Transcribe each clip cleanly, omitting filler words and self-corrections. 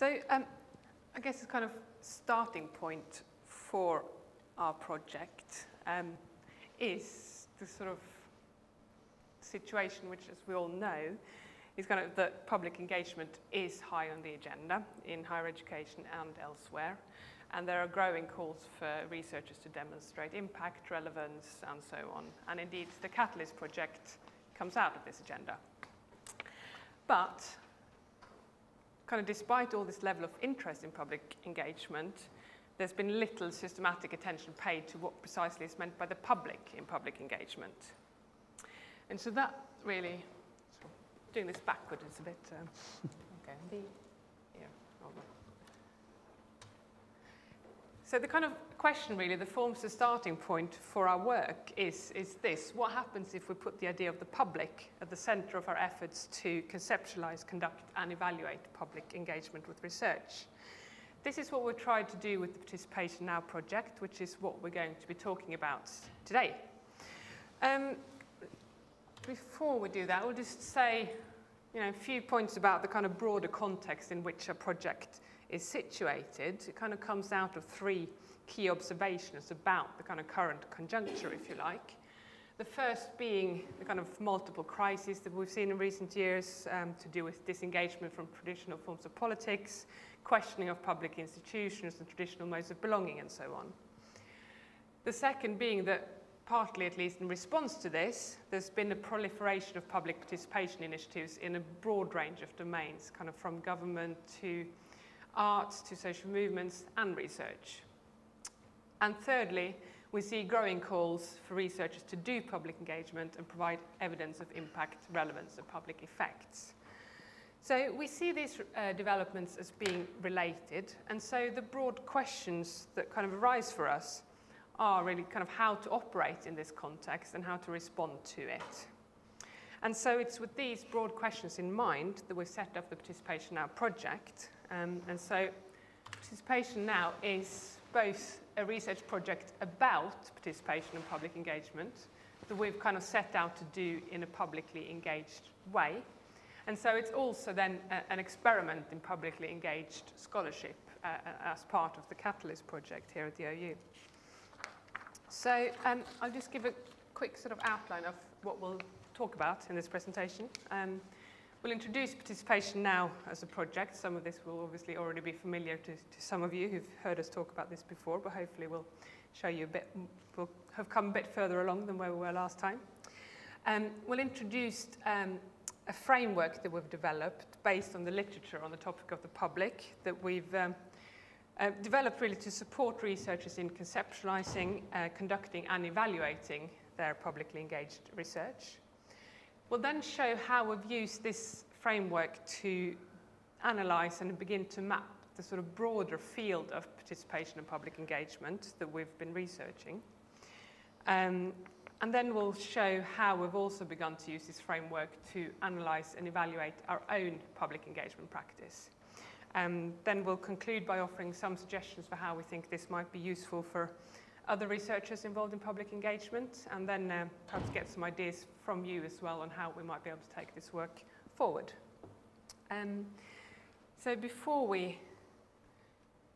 So I guess the kind of starting point for our project is the sort of situation which, as we all know, is kind of that public engagement is high on the agenda in higher education and elsewhere. And there are growing calls for researchers to demonstrate impact, relevance, and so on. And indeed, the Catalyst project comes out of this agenda. But kind of despite all this level of interest in public engagement, there's been little systematic attention paid to what precisely is meant by the public in public engagement. And so that really, doing this backward is a bit, okay, yeah, hold on. So the kind of question really that forms the starting point for our work is this: what happens if we put the idea of the public at the center of our efforts to conceptualize, conduct, and evaluate public engagement with research? This is what we've tried to do with the Participation Now project, which is what we're going to be talking about today. Before we do that, we'll just say a few points about the kind of broader context in which a project is situated. It kind of comes out of three key observations about the kind of current conjuncture, if you like. The first being the kind of multiple crises that we've seen in recent years to do with disengagement from traditional forms of politics, questioning of public institutions and traditional modes of belonging, and so on. The second being that, partly at least in response to this, there's been a proliferation of public participation initiatives in a broad range of domains, kind of from government to arts to social movements and research. And thirdly, we see growing calls for researchers to do public engagement and provide evidence of impact, relevance, and public effects. So we see these developments as being related, and so the broad questions that kind of arise for us are really kind of how to operate in this context and how to respond to it. And so it's with these broad questions in mind that we've set up the Participation Now project. And so Participation Now is both a research project about participation and public engagement that we've kind of set out to do in a publicly engaged way. And so it's also then an experiment in publicly engaged scholarship as part of the Catalyst project here at the OU. So I'll just give a quick sort of outline of what we'll talk about in this presentation. We'll introduce Participation Now as a project. Some of this will obviously already be familiar to some of you who've heard us talk about this before, but hopefully we'll show you a bit, we'll have come a bit further along than where we were last time. We'll introduce a framework that we've developed based on the literature on the topic of the public that we've developed really to support researchers in conceptualizing, conducting and evaluating their publicly engaged research. We'll then show how we've used this framework to analyze and begin to map the sort of broader field of participation and public engagement that we've been researching. And then we'll show how we've also begun to use this framework to analyze and evaluate our own public engagement practice. Then we'll conclude by offering some suggestions for how we think this might be useful for other researchers involved in public engagement, and then perhaps get some ideas from you as well on how we might be able to take this work forward. So before we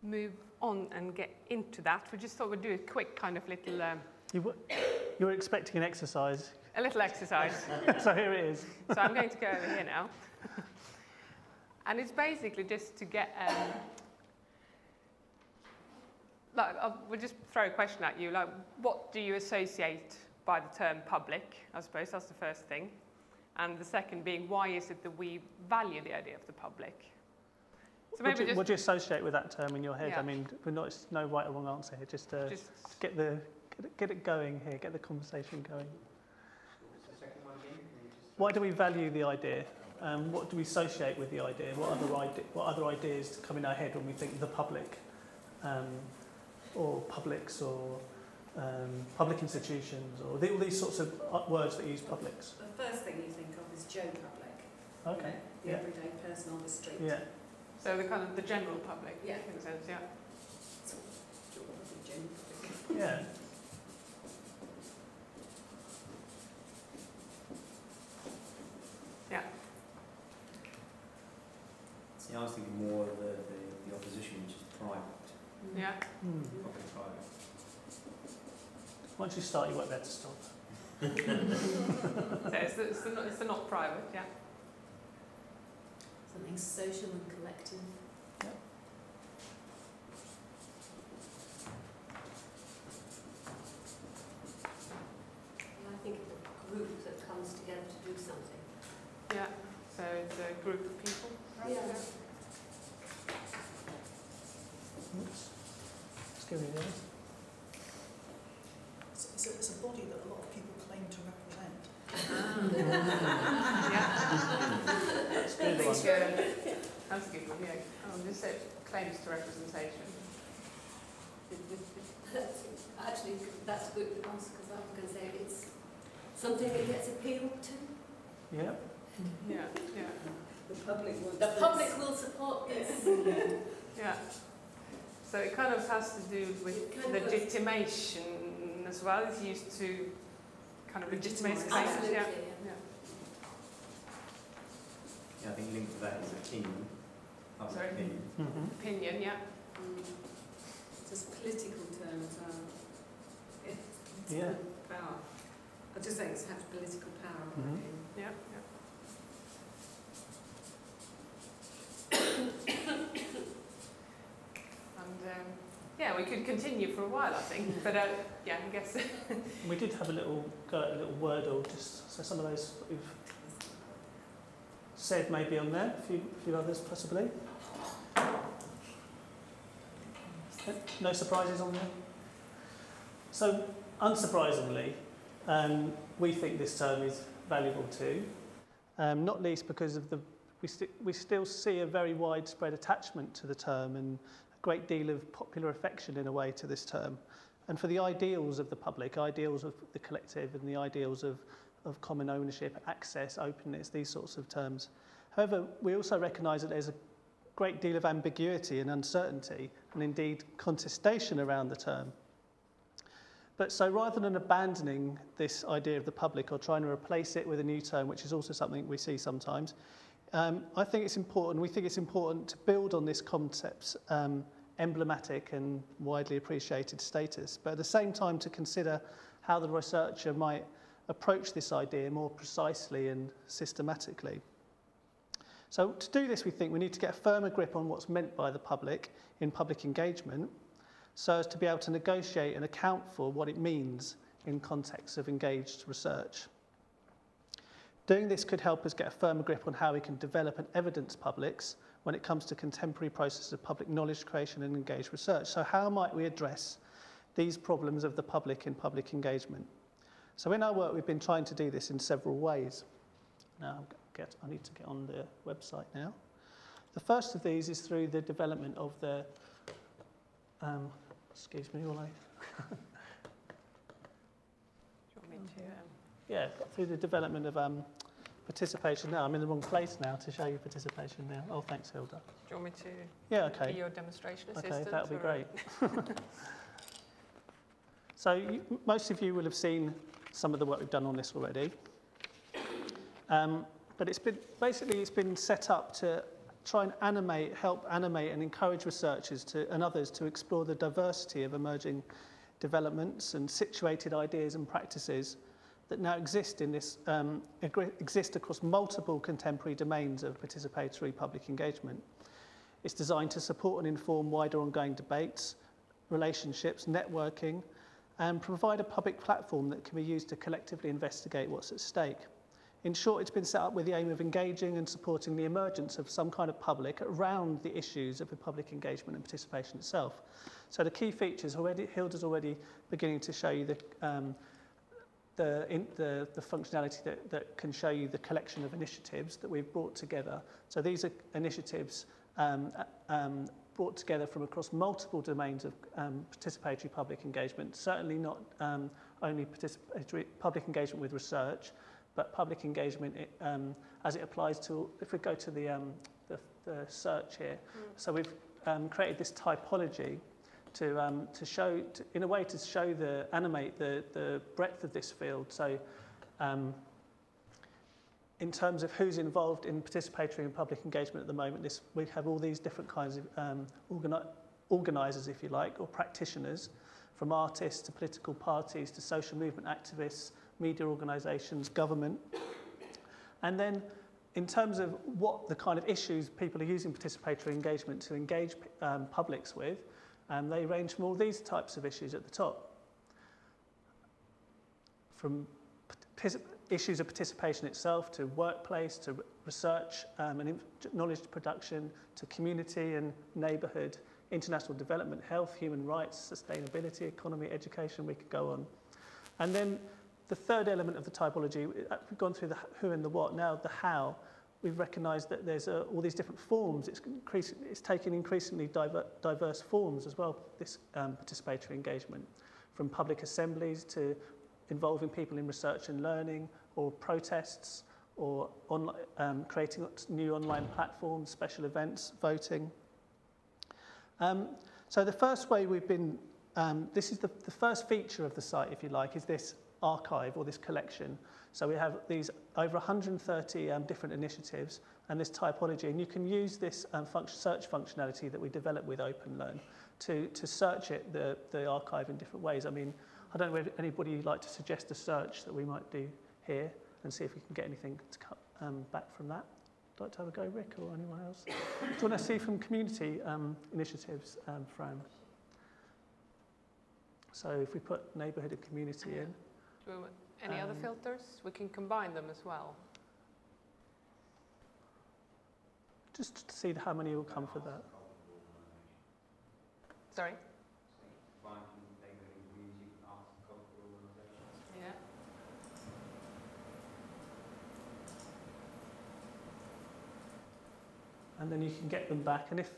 move on and get into that, we just thought we'd do a quick kind of little... You were expecting an exercise. A little exercise. So here it is. So I'm going to go over here now. And it's basically just to get... we'll just throw a question at you, like, what do you associate by the term public? I suppose that's the first thing. And the second being, why is it that we value the idea of the public? So maybe what do you associate with that term in your head? Yeah. I mean, it's no right or wrong answer here, just get it going here, get the conversation going. Why do we value the idea? What do we associate with the idea? What other ideas come in our head when we think the public? Or publics, or public institutions, or all these sorts of words that use publics? The first thing you think of is Joe Public. Okay. The everyday person on the street. Yeah. So the kind of the general public. Yeah. In a sense, yeah. General public. Yeah. Yeah. See, I was thinking more of the Yeah. Public-private. Once you start, you won't be able to stop. So it's the not private, yeah. Something social and collective. I think of a group that comes together to do something. Yeah. So it's a group of people. Right? Yeah. Oops. Let's give it this. It's a body that a lot of people claim to represent. Yeah. That's a good I one. think, that's a good one, yeah. Just say claims to representation. Actually, that's good to ask, because I was going to say it's something that gets appealed to. Yeah. Yeah, yeah. The public wants The this. public will support this. Yeah. So it kind of has to do with Kind of legitimation as well. It's used to kind of legitimate Legitimise. claims. Absolutely, Yeah. yeah. Yeah, I think linked to that is opinion. Public Sorry? opinion. Opinion, yeah. It's just a political term as well. It's Yeah. power. I just think it's has political power. Mhm. Yeah, and yeah, we could continue for a while, I think. But yeah, I guess. We did have a little go at a little wordle, just so some of those that we've said maybe on there, a few others possibly. No surprises on there. So, unsurprisingly, we think this term is valuable too, not least because of we still see a very widespread attachment to the term and a great deal of popular affection in a way to this term. And for the ideals of the public, ideals of the collective and the ideals of common ownership, access, openness, these sorts of terms. However, we also recognise that there's a great deal of ambiguity and uncertainty and indeed contestation around the term. But so rather than abandoning this idea of the public or trying to replace it with a new term, which is also something we see sometimes, I think it's important, we think it's important to build on this concept's emblematic and widely appreciated status, but at the same time to consider how the researcher might approach this idea more precisely and systematically. So to do this, we think we need to get a firmer grip on what's meant by the public in public engagement, so as to be able to negotiate and account for what it means in context of engaged research. Doing this could help us get a firmer grip on how we can develop an evidence publics when it comes to contemporary processes of public knowledge creation and engaged research. So how might we address these problems of the public in public engagement? So in our work, we've been trying to do this in several ways. Now, I need to get on the website now. The first of these is through the development of the excuse me, while I... Do you want me to? Yeah, through the development of participation now. I'm in the wrong place now to show you participation now. Oh, thanks, Hilde. Do you want me to Yeah, be okay. your demonstration assistant? Okay, that would be or- great. So most of you will have seen some of the work we've done on this already. But it's been set up to try and help animate and encourage researchers and others to explore the diversity of emerging developments and situated ideas and practices that now exist in this exist across multiple contemporary domains of participatory public engagement. It's designed to support and inform wider ongoing debates, relationships, networking, and provide a public platform that can be used to collectively investigate what's at stake. In short, it's been set up with the aim of engaging and supporting the emergence of some kind of public around the issues of the public engagement and participation itself. So the key features, Hilde's already beginning to show you the functionality that can show you the collection of initiatives that we've brought together. So these are initiatives brought together from across multiple domains of participatory public engagement, certainly not only participatory public engagement with research, but public engagement as it applies to, if we go to the search here. So we've created this typology to show, in a way, to animate the breadth of this field. So in terms of who's involved in participatory and public engagement at the moment, we have all these different kinds of organisers, if you like, or practitioners, from artists to political parties to social movement activists, media organisations, government. And then in terms of what the kind of issues people are using participatory engagement to engage publics with, they range from all these types of issues at the top. From issues of participation itself, to workplace, to research and knowledge production, to community and neighbourhood, international development, health, human rights, sustainability, economy, education, we could go on. And then the third element of the typology, we've gone through the who and the what, now the how. We've recognised that there's all these different forms. It's taking increasingly diverse forms as well, this participatory engagement, from public assemblies to involving people in research and learning, or protests, or creating new online platforms, special events, voting. So the first way we've been, this is the first feature of the site, if you like, is this archive or this collection. So we have these over 130 different initiatives and this typology, and you can use this search functionality that we developed with OpenLearn to search the archive in different ways. I mean, I don't know if anybody would like to suggest a search that we might do here and see if we can get anything to come back from that. Would you like to have a go, Rick, or anyone else? Do you want to see from community initiatives, Fran? So if we put neighbourhood and community in. Any other filters? We can combine them as well. Just to see how many will come for that. Sorry? Yeah. And then you can get them back. And if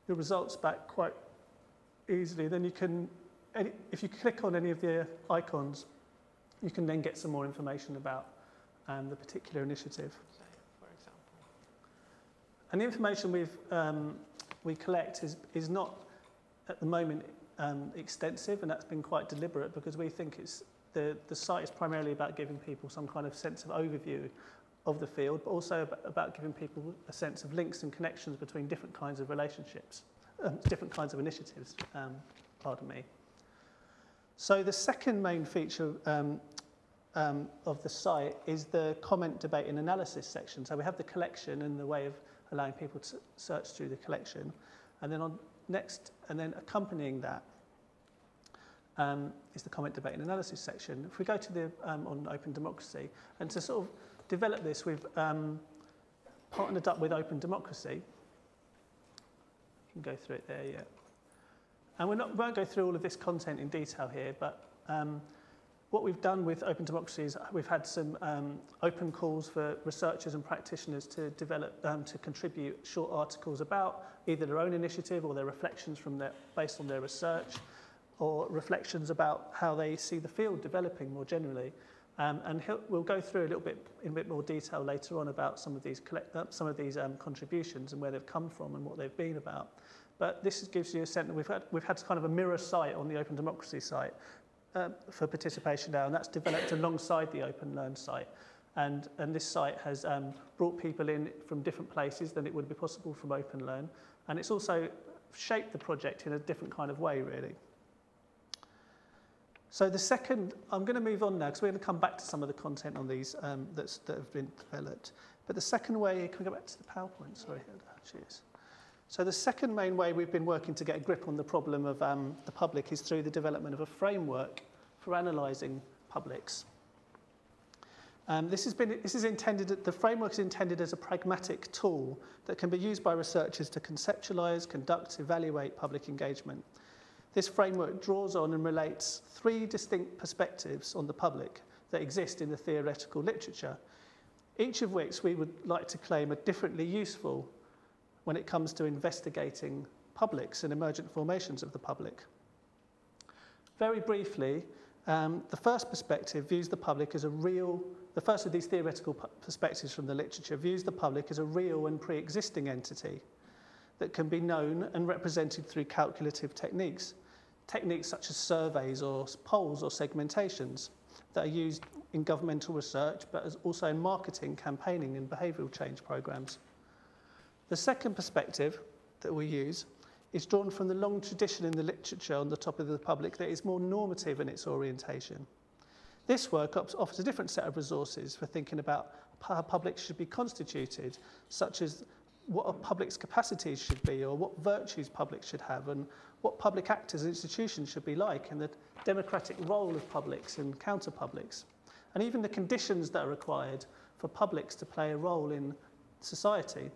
the results back quite easily, then you can, if you click on any of the icons, you can then get some more information about the particular initiative. So, for example. And the information we collect is not at the moment extensive, and that's been quite deliberate because we think the site is primarily about giving people some kind of sense of overview of the field, but also about giving people a sense of links and connections between different kinds of relationships, different kinds of initiatives, pardon me. So the second main feature of the site is the comment, debate and analysis section. So we have the collection and the way of allowing people to search through the collection. And then then accompanying that is the comment, debate and analysis section. If we go to the on open democracy, and to sort of develop this, we've partnered up with Open Democracy. You can go through it there, yeah. And we won't go through all of this content in detail here, but what we've done with Open Democracy is we've had some open calls for researchers and practitioners to develop, to contribute short articles about either their own initiative or their reflections based on their research, or reflections about how they see the field developing more generally. And we'll go through in a bit more detail later on about some of these contributions and where they've come from and what they've been about. But this gives you a sense that we've had kind of a mirror site on the Open Democracy site for participation now, and that's developed alongside the OpenLearn site. And this site has brought people in from different places than it would be possible from OpenLearn, and it's also shaped the project in a different kind of way, really. So the second, I'm going to move on now because we're going to come back to some of the content on these that have been developed. But the second way, can we go back to the PowerPoint? Sorry, cheers. So the second main way we've been working to get a grip on the problem of the public is through the development of a framework for analysing publics. The framework is intended as a pragmatic tool that can be used by researchers to conceptualise, conduct, evaluate public engagement. This framework draws on and relates three distinct perspectives on the public that exist in the theoretical literature, each of which we would like to claim are differently useful when it comes to investigating publics and emergent formations of the public. Very briefly, the first perspective views the public as the first of these theoretical perspectives from the literature views the public as a real and pre-existing entity that can be known and represented through calculative techniques such as surveys or polls or segmentations that are used in governmental research, but also in marketing, campaigning and behavioural change programmes. The second perspective that we use is drawn from the long tradition in the literature on the topic of the public that is more normative in its orientation. This work offers a different set of resources for thinking about how publics should be constituted, such as what a public's capacities should be, or what virtues publics should have, and what public actors and institutions should be like, and the democratic role of publics and counter-publics, and even the conditions that are required for publics to play a role in society.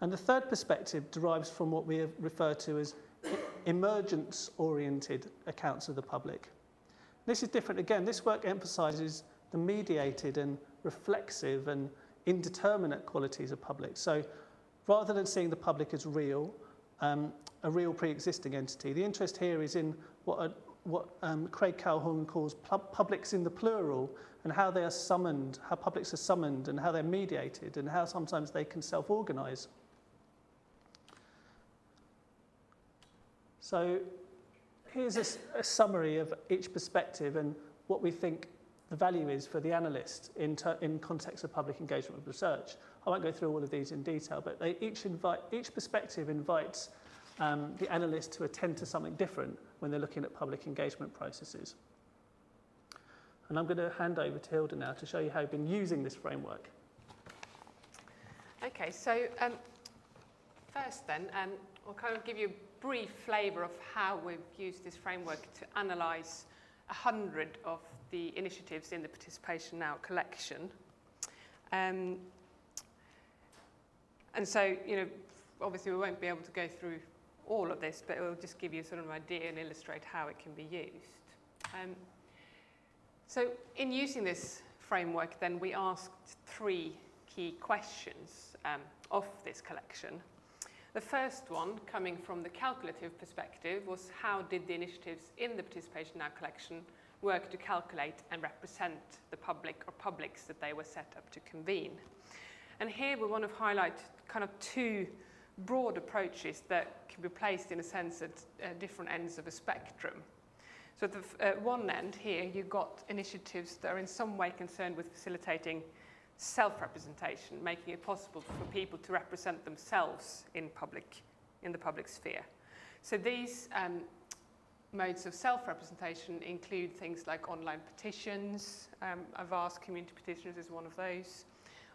And the third perspective derives from what we refer to as emergence-oriented accounts of the public. This is different. Again, this work emphasises the mediated and reflexive and indeterminate qualities of public. So rather than seeing the public as real, a real pre-existing entity, the interest here is in what Craig Calhoun calls publics in the plural, and how they are summoned, how publics are summoned, and how they're mediated, and how sometimes they can self-organise. So here's a summary of each perspective and what we think the value is for the analyst in context of public engagement with research. I won't go through all of these in detail, but each perspective invites the analyst to attend to something different when they're looking at public engagement processes. And I'm going to hand over to Hilde now to show you how you've been using this framework. Okay, so first then, I'll kind of give you a brief flavour of how we've used this framework to analyse 100 of the initiatives in the Participation Now collection. And so, you know, obviously we won't be able to go through all of this, but it will just give you sort of an idea and illustrate how it can be used. So in using this framework, then we asked 3 key questions of this collection. The first one, coming from the calculative perspective, was how did the initiatives in the Participation Now collection work to calculate and represent the public or publics that they were set up to convene? And here we want to highlight kind of 2 broad approaches that can be placed in a sense at different ends of a spectrum. So at the one end here, you've got initiatives that are in some way concerned with facilitating self-representation, making it possible for people to represent themselves in the public sphere. So these modes of self-representation include things like online petitions. A vast community petitions is one of those.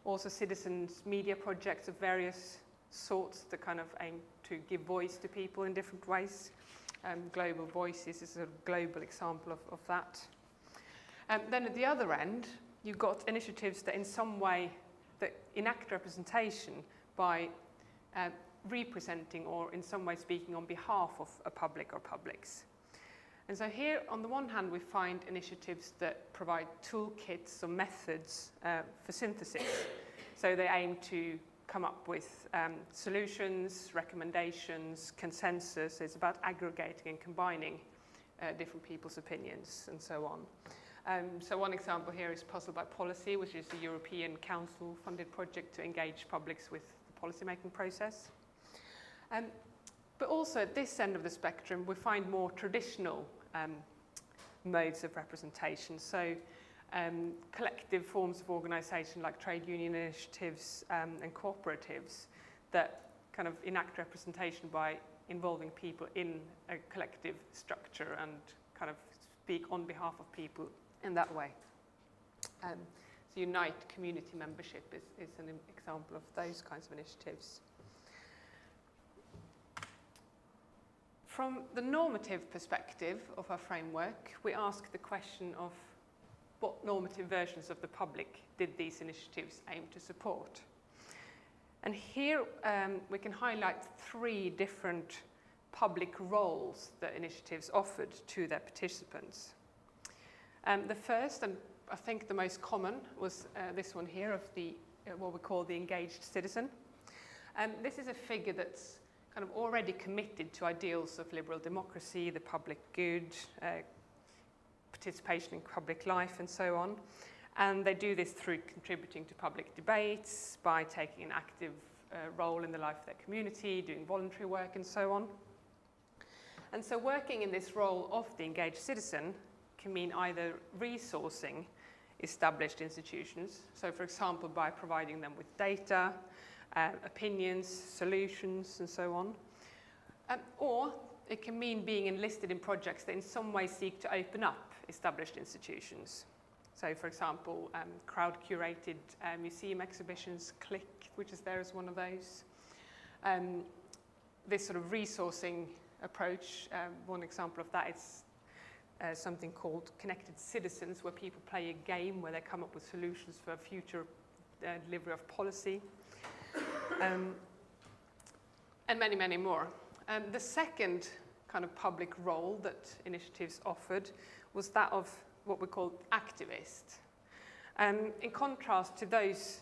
Also citizens' media projects of various sorts that kind of aim to give voice to people in different ways. Global Voices is a global example of that. Then at the other end, you've got initiatives that in some way that enact representation by representing or in some way speaking on behalf of a public or publics. And so here, on the one hand, we find initiatives that provide toolkits or methods for synthesis. So they aim to come up with solutions, recommendations, consensus. It's about aggregating and combining different people's opinions and so on. So one example here is Puzzle by Policy, which is a European Council-funded project to engage publics with the policymaking process. But also at this end of the spectrum, we find more traditional modes of representation. So collective forms of organisation like trade union initiatives and cooperatives that kind of enact representation by involving people in a collective structure and kind of speak on behalf of people in that way. So Unite community membership is an example of those kinds of initiatives. From the normative perspective of our framework, we ask the question of what normative versions of the public did these initiatives aim to support? And here we can highlight 3 different public roles that initiatives offered to their participants. The first, and I think the most common, was this one here of the what we call the engaged citizen. This is a figure that's kind of already committed to ideals of liberal democracy, the public good, participation in public life and so on. And they do this through contributing to public debates, by taking an active role in the life of their community, doing voluntary work and so on. And so working in this role of the engaged citizen can mean either resourcing established institutions, so for example by providing them with data, opinions, solutions and so on, Or it can mean being enlisted in projects that in some way seek to open up established institutions. So, for example, crowd-curated museum exhibitions, Click, which is there as one of those. This sort of resourcing approach, one example of that is something called Connected Citizens, where people play a game where they come up with solutions for future delivery of policy, and many, many more. The second kind of public role that initiatives offered was that of what we call activist. In contrast to those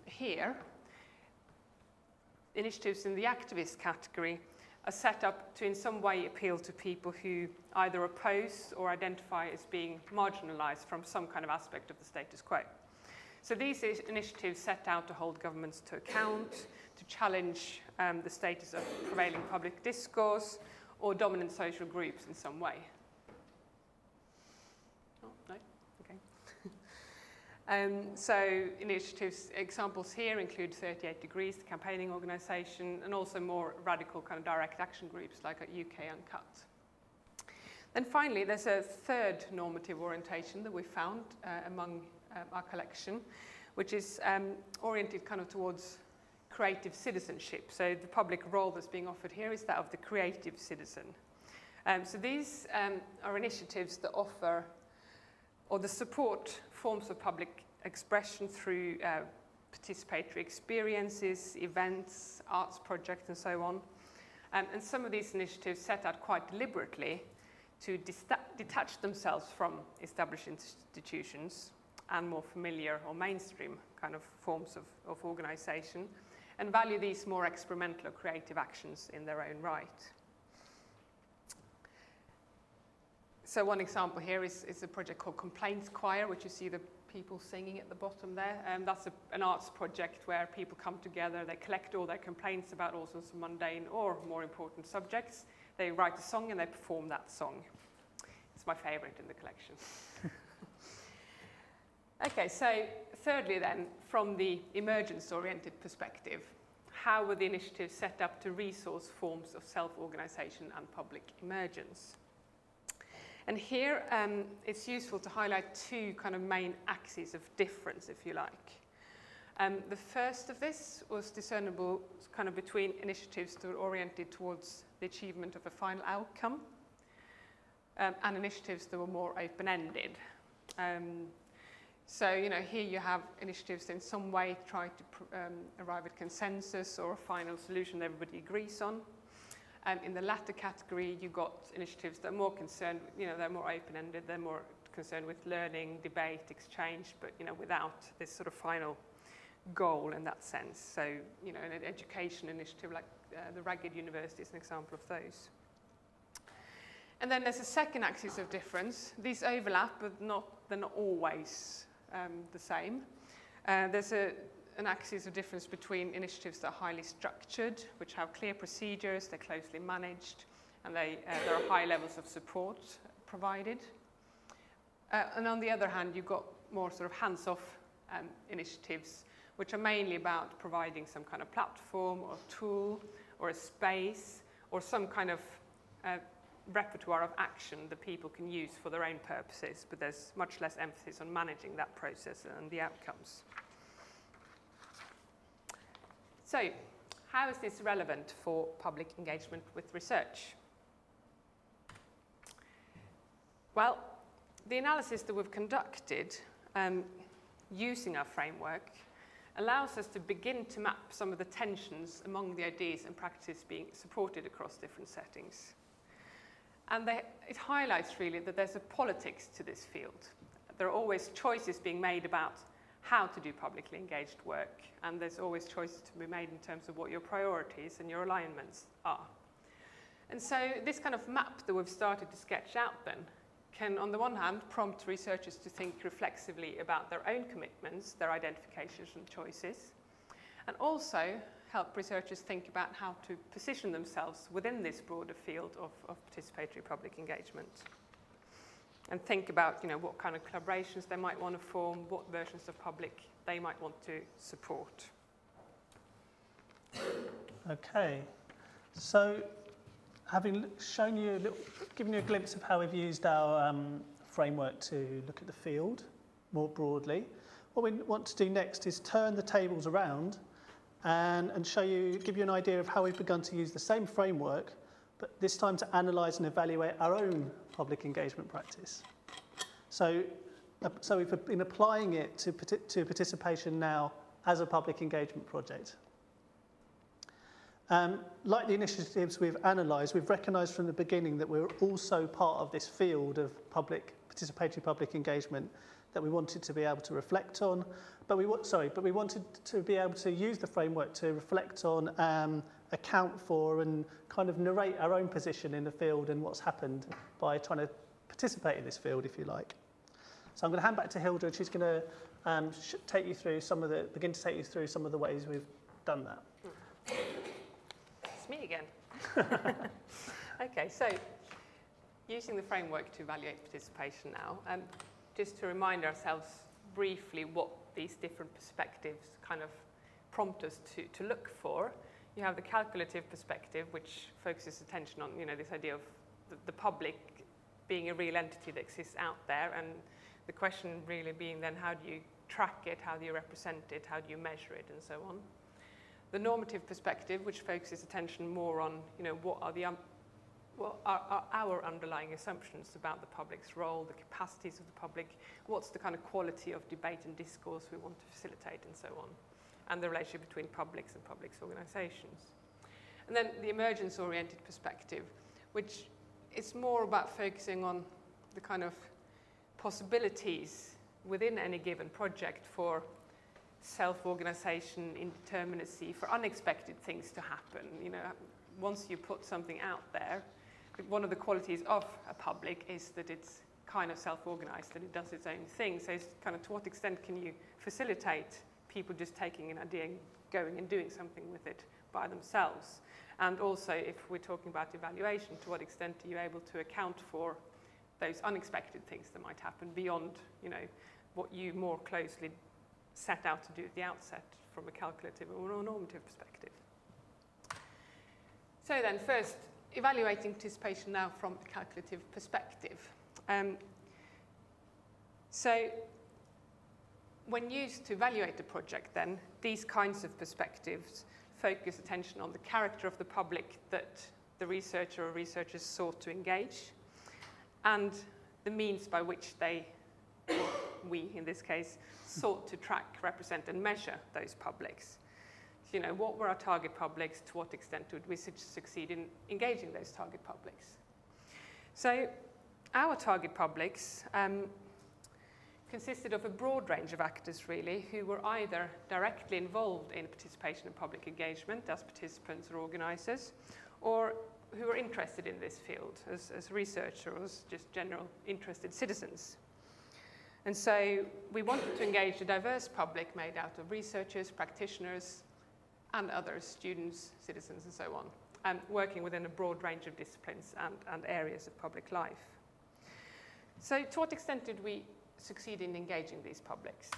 here, initiatives in the activist category are set up to in some way appeal to people who either oppose or identify as being marginalised from some kind of aspect of the status quo. So these initiatives set out to hold governments to account, to challenge the status of prevailing public discourse or dominant social groups in some way. Oh, no? Okay. So initiatives, examples here include 38 Degrees, the campaigning organisation, and also more radical kind of direct action groups like at UK Uncut. Then finally, there's a third normative orientation that we found among our collection, which is oriented kind of towards creative citizenship. So the public role that's being offered here is that of the creative citizen. So these are initiatives that offer or the support forms of public expression through participatory experiences, events, arts projects, and so on. And some of these initiatives set out quite deliberately to detach themselves from established institutions and more familiar or mainstream kind of forms of organisation, and value these more experimental or creative actions in their own right. So one example here is a project called Complaints Choir, which you see the people singing at the bottom there. That's an arts project where people come together, they collect all their complaints about all sorts of mundane or more important subjects. They write a song and they perform that song. It's my favourite in the collection. Okay, so thirdly then, from the emergence-oriented perspective, how were the initiatives set up to resource forms of self-organisation and public emergence? And here it's useful to highlight two kind of main axes of difference, if you like. The first of this was discernible kind of between initiatives that were oriented towards the achievement of a final outcome and initiatives that were more open-ended. So, you know, here you have initiatives that in some way try to arrive at consensus or a final solution that everybody agrees on. In the latter category, you got initiatives that are more concerned, you know, they're more open-ended, they're more concerned with learning, debate, exchange, but, you know, without this sort of final goal in that sense. So, you know, an education initiative like the Ragged University is an example of those. And then there's a second axis of difference. These overlap, but they're not always the same. There's an axis of difference between initiatives that are highly structured, which have clear procedures, they're closely managed, and there are high levels of support provided. And on the other hand, you've got more sort of hands-off initiatives, which are mainly about providing some kind of platform or tool or a space or some kind of repertoire of action that people can use for their own purposes, but there's much less emphasis on managing that process and the outcomes. So, how is this relevant for public engagement with research? Well, the analysis that we've conducted using our framework allows us to begin to map some of the tensions among the ideas and practices being supported across different settings. And it highlights really that there's a politics to this field. There are always choices being made about how to do publicly engaged work, and there's always choices to be made in terms of what your priorities and your alignments are. And so this kind of map that we've started to sketch out then can, on the one hand, prompt researchers to think reflexively about their own commitments, their identifications and choices, and also help researchers think about how to position themselves within this broader field of participatory public engagement. And think about, you know, what kind of collaborations they might want to form, what versions of public they might want to support. Okay, So, having shown you, given you a glimpse of how we've used our framework to look at the field more broadly, what we want to do next is turn the tables around and give you an idea of how we've begun to use the same framework, but this time to analyse and evaluate our own public engagement practice. So we've been applying it to participation now as a public engagement project. Like the initiatives we've analysed, we've recognised from the beginning that we're also part of this field of participatory public engagement that we wanted to be able to reflect on, but we wanted to be able to use the framework to reflect on, account for, and kind of narrate our own position in the field and what's happened by trying to participate in this field, if you like. So I'm going to hand back to Hilde, and she's going to take you through begin to take you through some of the ways we've done that. It's me again. Okay, so using the framework to evaluate participation now, just to remind ourselves briefly what these different perspectives kind of prompt us to look for. You have the calculative perspective, which focuses attention on, this idea of the public being a real entity that exists out there, and the question really being then, how do you track it, how do you represent it, how do you measure it, and so on. The normative perspective, which focuses attention more on, what are our underlying assumptions about the public's role, the capacities of the public, what's the kind of quality of debate and discourse we want to facilitate, and so on, and the relationship between publics and publics organisations. And then the emergence-oriented perspective, which is more about focusing on the kind of possibilities within any given project for self-organisation, indeterminacy, for unexpected things to happen. Once you put something out there, one of the qualities of a public is that it's kind of self-organised, that it does its own thing. So it's kind of, to what extent can you facilitate people just taking an idea and going and doing something with it by themselves? And also, if we're talking about evaluation, to what extent are you able to account for those unexpected things that might happen beyond, what you more closely set out to do at the outset from a calculative or a normative perspective. So then, first, evaluating participation now from a calculative perspective. So when used to evaluate the project then, these kinds of perspectives focus attention on the character of the public that the researcher or researchers sought to engage, and the means by which they, or we in this case, sought to track, represent and measure those publics. So, what were our target publics? To what extent would we succeed in engaging those target publics? So our target publics consisted of a broad range of actors, really, who were either directly involved in participation in public engagement as participants or organisers, or who were interested in this field as researchers or as just general interested citizens. And so we wanted to engage a diverse public made out of researchers, practitioners, and others, students, citizens, and so on, and working within a broad range of disciplines and areas of public life. So to what extent did we succeed in engaging these publics?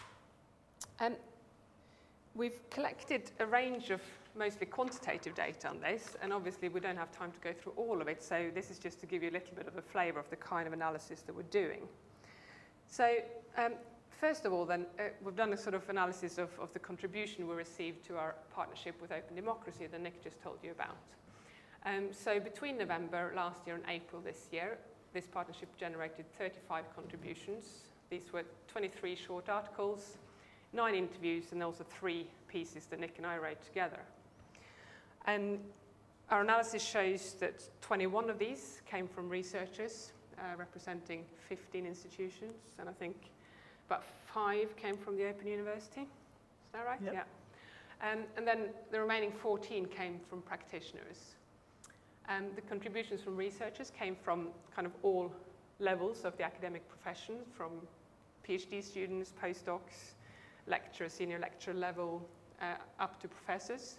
We've collected a range of mostly quantitative data on this, and obviously we don't have time to go through all of it, so this is just to give you a little bit of a flavour of the kind of analysis that we're doing. So first of all, then, we've done a sort of analysis of the contribution we received to our partnership with Open Democracy that Nick just told you about. So between November last year and April this year, this partnership generated 35 contributions. These were 23 short articles, 9 interviews, and also 3 pieces that Nick and I wrote together. And our analysis shows that 21 of these came from researchers representing 15 institutions, and I think about 5 came from the Open University. Is that right? Yep. Yeah. And then the remaining 14 came from practitioners. The contributions from researchers came from kind of all levels of the academic profession, from PhD students, postdocs, lecturers, senior lecturer level, up to professors.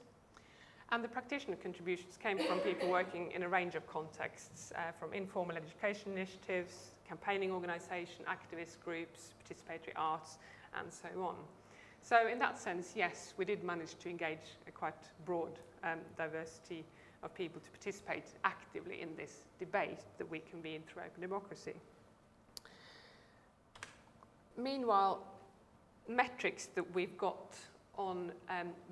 And the practitioner contributions came from people working in a range of contexts, from informal education initiatives, campaigning organisation, activist groups, participatory arts, and so on. So in that sense, yes, we did manage to engage a quite broad diversity of people to participate actively in this debate that we convene through open democracy. Meanwhile, metrics that we've got on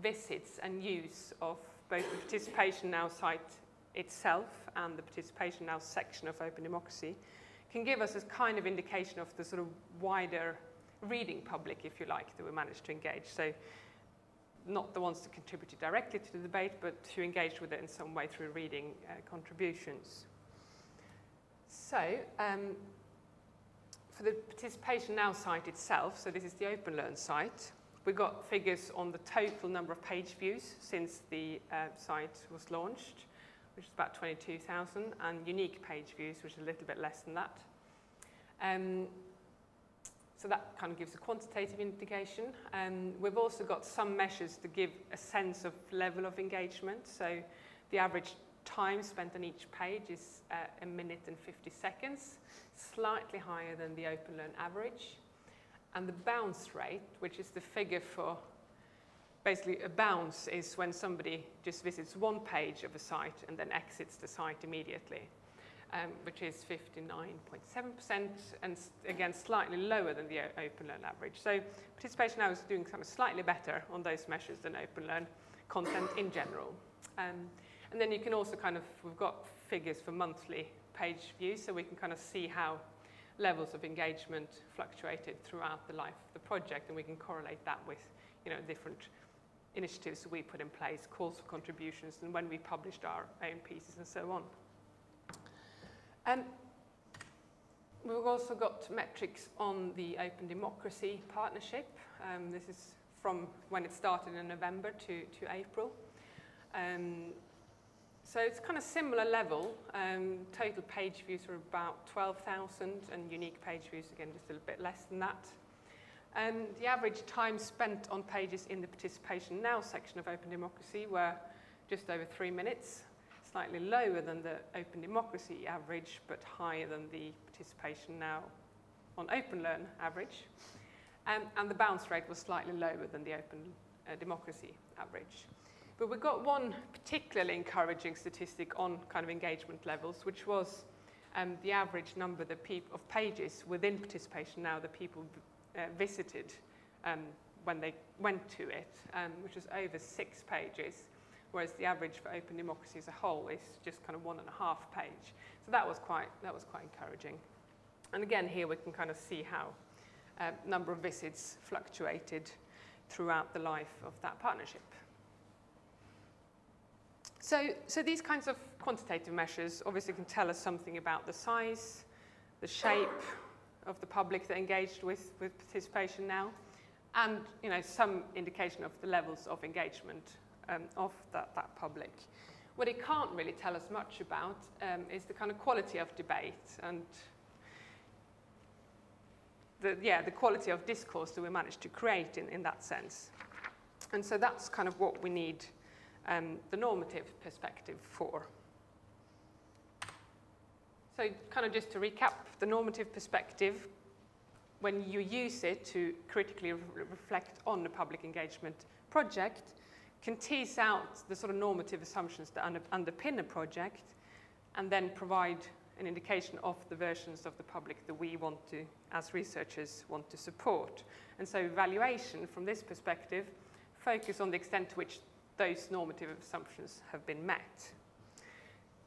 visits and use of both the Participation Now site itself and the Participation Now section of Open Democracy can give us a kind of indication of the sort of wider reading public, if you like, that we managed to engage. So not the ones that contributed directly to the debate, but who engaged with it in some way through reading contributions. So for the Participation Now site itself, so this is the OpenLearn site, we got figures on the total number of page views since the site was launched, which is about 22,000, and unique page views, which is a little bit less than that. So that kind of gives a quantitative indication. We've also got some measures to give a sense of level of engagement. So the average time spent on each page is 1 minute and 50 seconds, slightly higher than the OpenLearn average. And the bounce rate, which is the figure for basically a bounce, is when somebody just visits one page of a site and then exits the site immediately, which is 59.7%, and again slightly lower than the OpenLearn average. So Participation Now is doing kind of slightly better on those measures than OpenLearn content in general. And then you can also we've got figures for monthly page views, so we can kind of see how levels of engagement fluctuated throughout the life of the project, and we can correlate that with, different initiatives we put in place, calls for contributions, and when we published our own pieces and so on. We've also got metrics on the Open Democracy Partnership. This is from when it started in November to April. So it's kind of similar level. Total page views are about 12,000, and unique page views, again, just a little bit less than that. The average time spent on pages in the Participation Now section of Open Democracy were just over 3 minutes, slightly lower than the Open Democracy average, but higher than the Participation Now on OpenLearn average. And the bounce rate was slightly lower than the Open Democracy average. But we got one particularly encouraging statistic on kind of engagement levels, which was the average number of pages within Participation Now that people visited when they went to it, which was over 6 pages, whereas the average for Open Democracy as a whole is just kind of 1.5 page. So that was quite encouraging. And again, here we can kind of see how number of visits fluctuated throughout the life of that partnership. So these kinds of quantitative measures obviously can tell us something about the size, the shape of the public that engaged with Participation Now, and some indication of the levels of engagement of that public. What it can't really tell us much about is the kind of quality of debate and the quality of discourse that we managed to create in that sense. And so that's kind of what we need the normative perspective for. So kind of just to recap, the normative perspective, when you use it to critically reflect on the public engagement project, can tease out the sort of normative assumptions that underpin a project, and then provide an indication of the versions of the public that we want to, as researchers, want to support. And so evaluation from this perspective focus on the extent to which those normative assumptions have been met.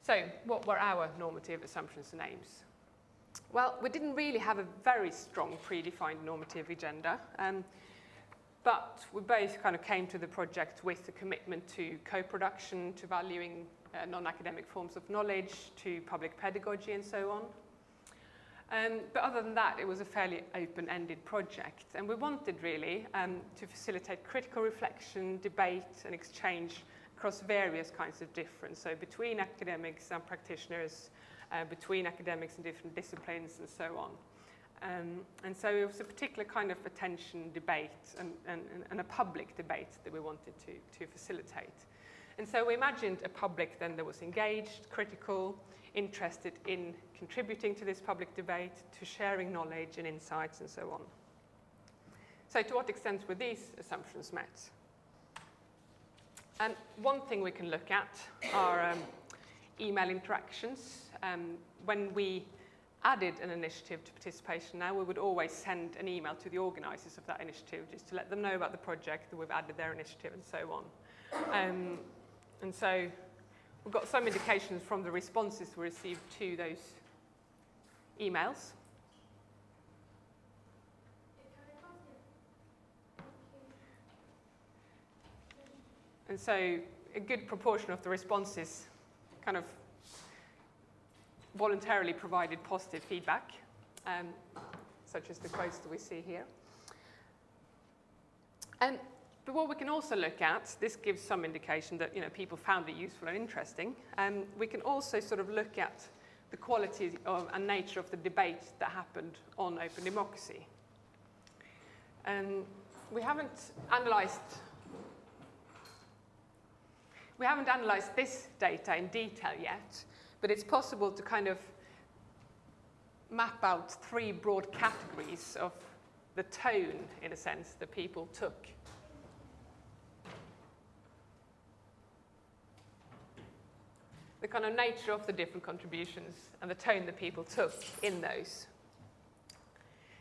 So what were our normative assumptions and aims? Well, we didn't really have a very strong predefined normative agenda, but we both kind of came to the project with a commitment to co-production, to valuing non-academic forms of knowledge, to public pedagogy and so on. But other than that, it was a fairly open-ended project, and we wanted really to facilitate critical reflection, debate and exchange across various kinds of difference, so between academics and practitioners, between academics and different disciplines and so on. And so it was a particular kind of attention debate and a public debate that we wanted to facilitate. And so we imagined a public then that was engaged, critical, interested in contributing to this public debate, to sharing knowledge and insights and so on. So to what extent were these assumptions met? And one thing we can look at are email interactions. When we added an initiative to participation now, we would always send an email to the organisers of that initiative just to let them know about the project, that we've added their initiative and so on. And so we've got some indications from the responses we received to those emails. And so a good proportion of the responses kind of voluntarily provided positive feedback, such as the quotes that we see here. But what we can also look at, this gives some indication that people found it useful and interesting. We can also sort of look at the quality and nature of the debate that happened on open democracy. We haven't analysed this data in detail yet, but it's possible to kind of map out 3 broad categories of the tone, in a sense, that people took. The kind of nature of the different contributions and the tone that people took in those.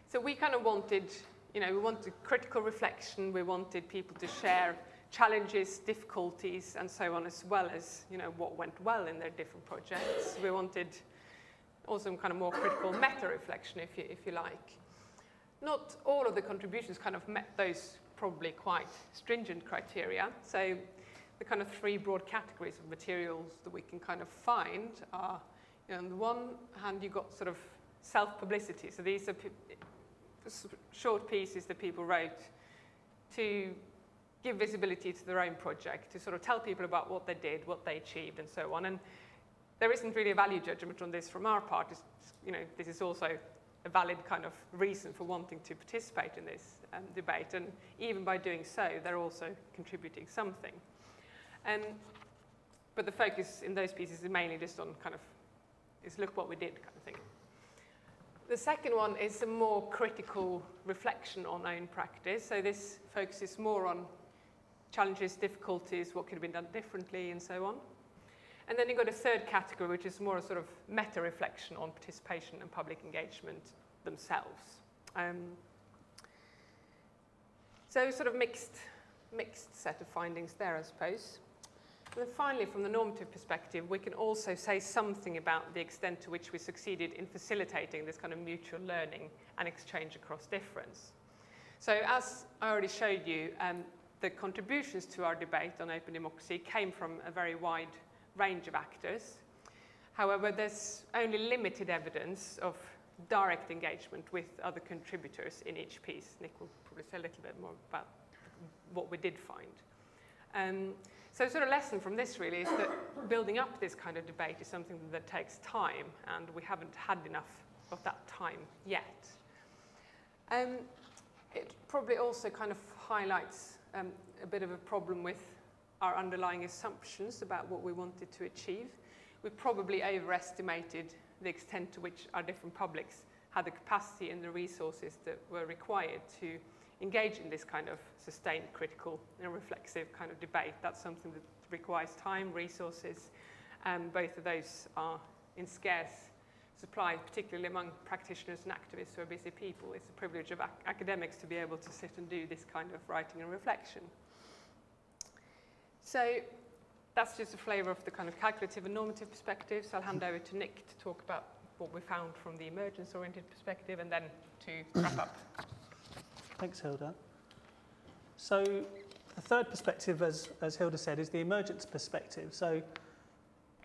So we kind of wanted, we wanted critical reflection, we wanted people to share challenges, difficulties, and so on, as well as, what went well in their different projects. We wanted also kind of more critical meta-reflection, if you like. Not all of the contributions kind of met those probably quite stringent criteria. So the kind of 3 broad categories of materials that we can kind of find are, on the one hand, you've got sort of self-publicity. So these are short pieces that people wrote to give visibility to their own project, to sort of tell people about what they did, what they achieved, and so on. And there isn't really a value judgment on this from our part. It's, this is also a valid kind of reason for wanting to participate in this debate. And even by doing so, they're also contributing something. But the focus in those pieces is mainly just on kind of, is look what we did kind of thing. The second one is a more critical reflection on own practice. So this focuses more on challenges, difficulties, what could have been done differently, and so on. And then you've got a third category, which is more a sort of meta-reflection on participation and public engagement themselves. So sort of mixed set of findings there, I suppose. And then finally, from the normative perspective, we can also say something about the extent to which we succeeded in facilitating this kind of mutual learning and exchange across difference. So as I already showed you, the contributions to our debate on open democracy came from a very wide range of actors. However, there's only limited evidence of direct engagement with other contributors in each piece. Nick will probably say a little bit more about what we did find. So sort of lesson from this really is that building up this kind of debate is something that takes time, and we haven't had enough of that time yet. It probably also kind of highlights a bit of a problem with our underlying assumptions about what we wanted to achieve. We probably overestimated the extent to which our different publics had the capacity and the resources that were required to engage in this kind of sustained, critical, and reflexive kind of debate. That's something that requires time, resources, and both of those are in scarce supply, particularly among practitioners and activists who are busy people. It's the privilege of academics to be able to sit and do this kind of writing and reflection. So that's just a flavour of the kind of calculative and normative perspectives. I'll hand over to Nick to talk about what we found from the emergence-oriented perspective, and then to wrap up. Thanks, Hilde. So the third perspective, as Hilde said, is the emergence perspective. So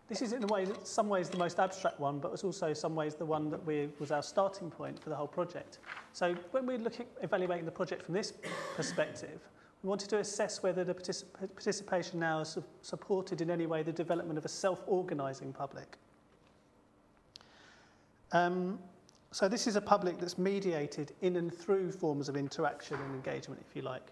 this is, in a way, some ways the most abstract one, but it's also some ways the one that was our starting point for the whole project. So when we're evaluating the project from this perspective, we wanted to assess whether the participation now has supported in any way the development of a self-organising public. So this is a public that's mediated in and through forms of interaction and engagement, if you like.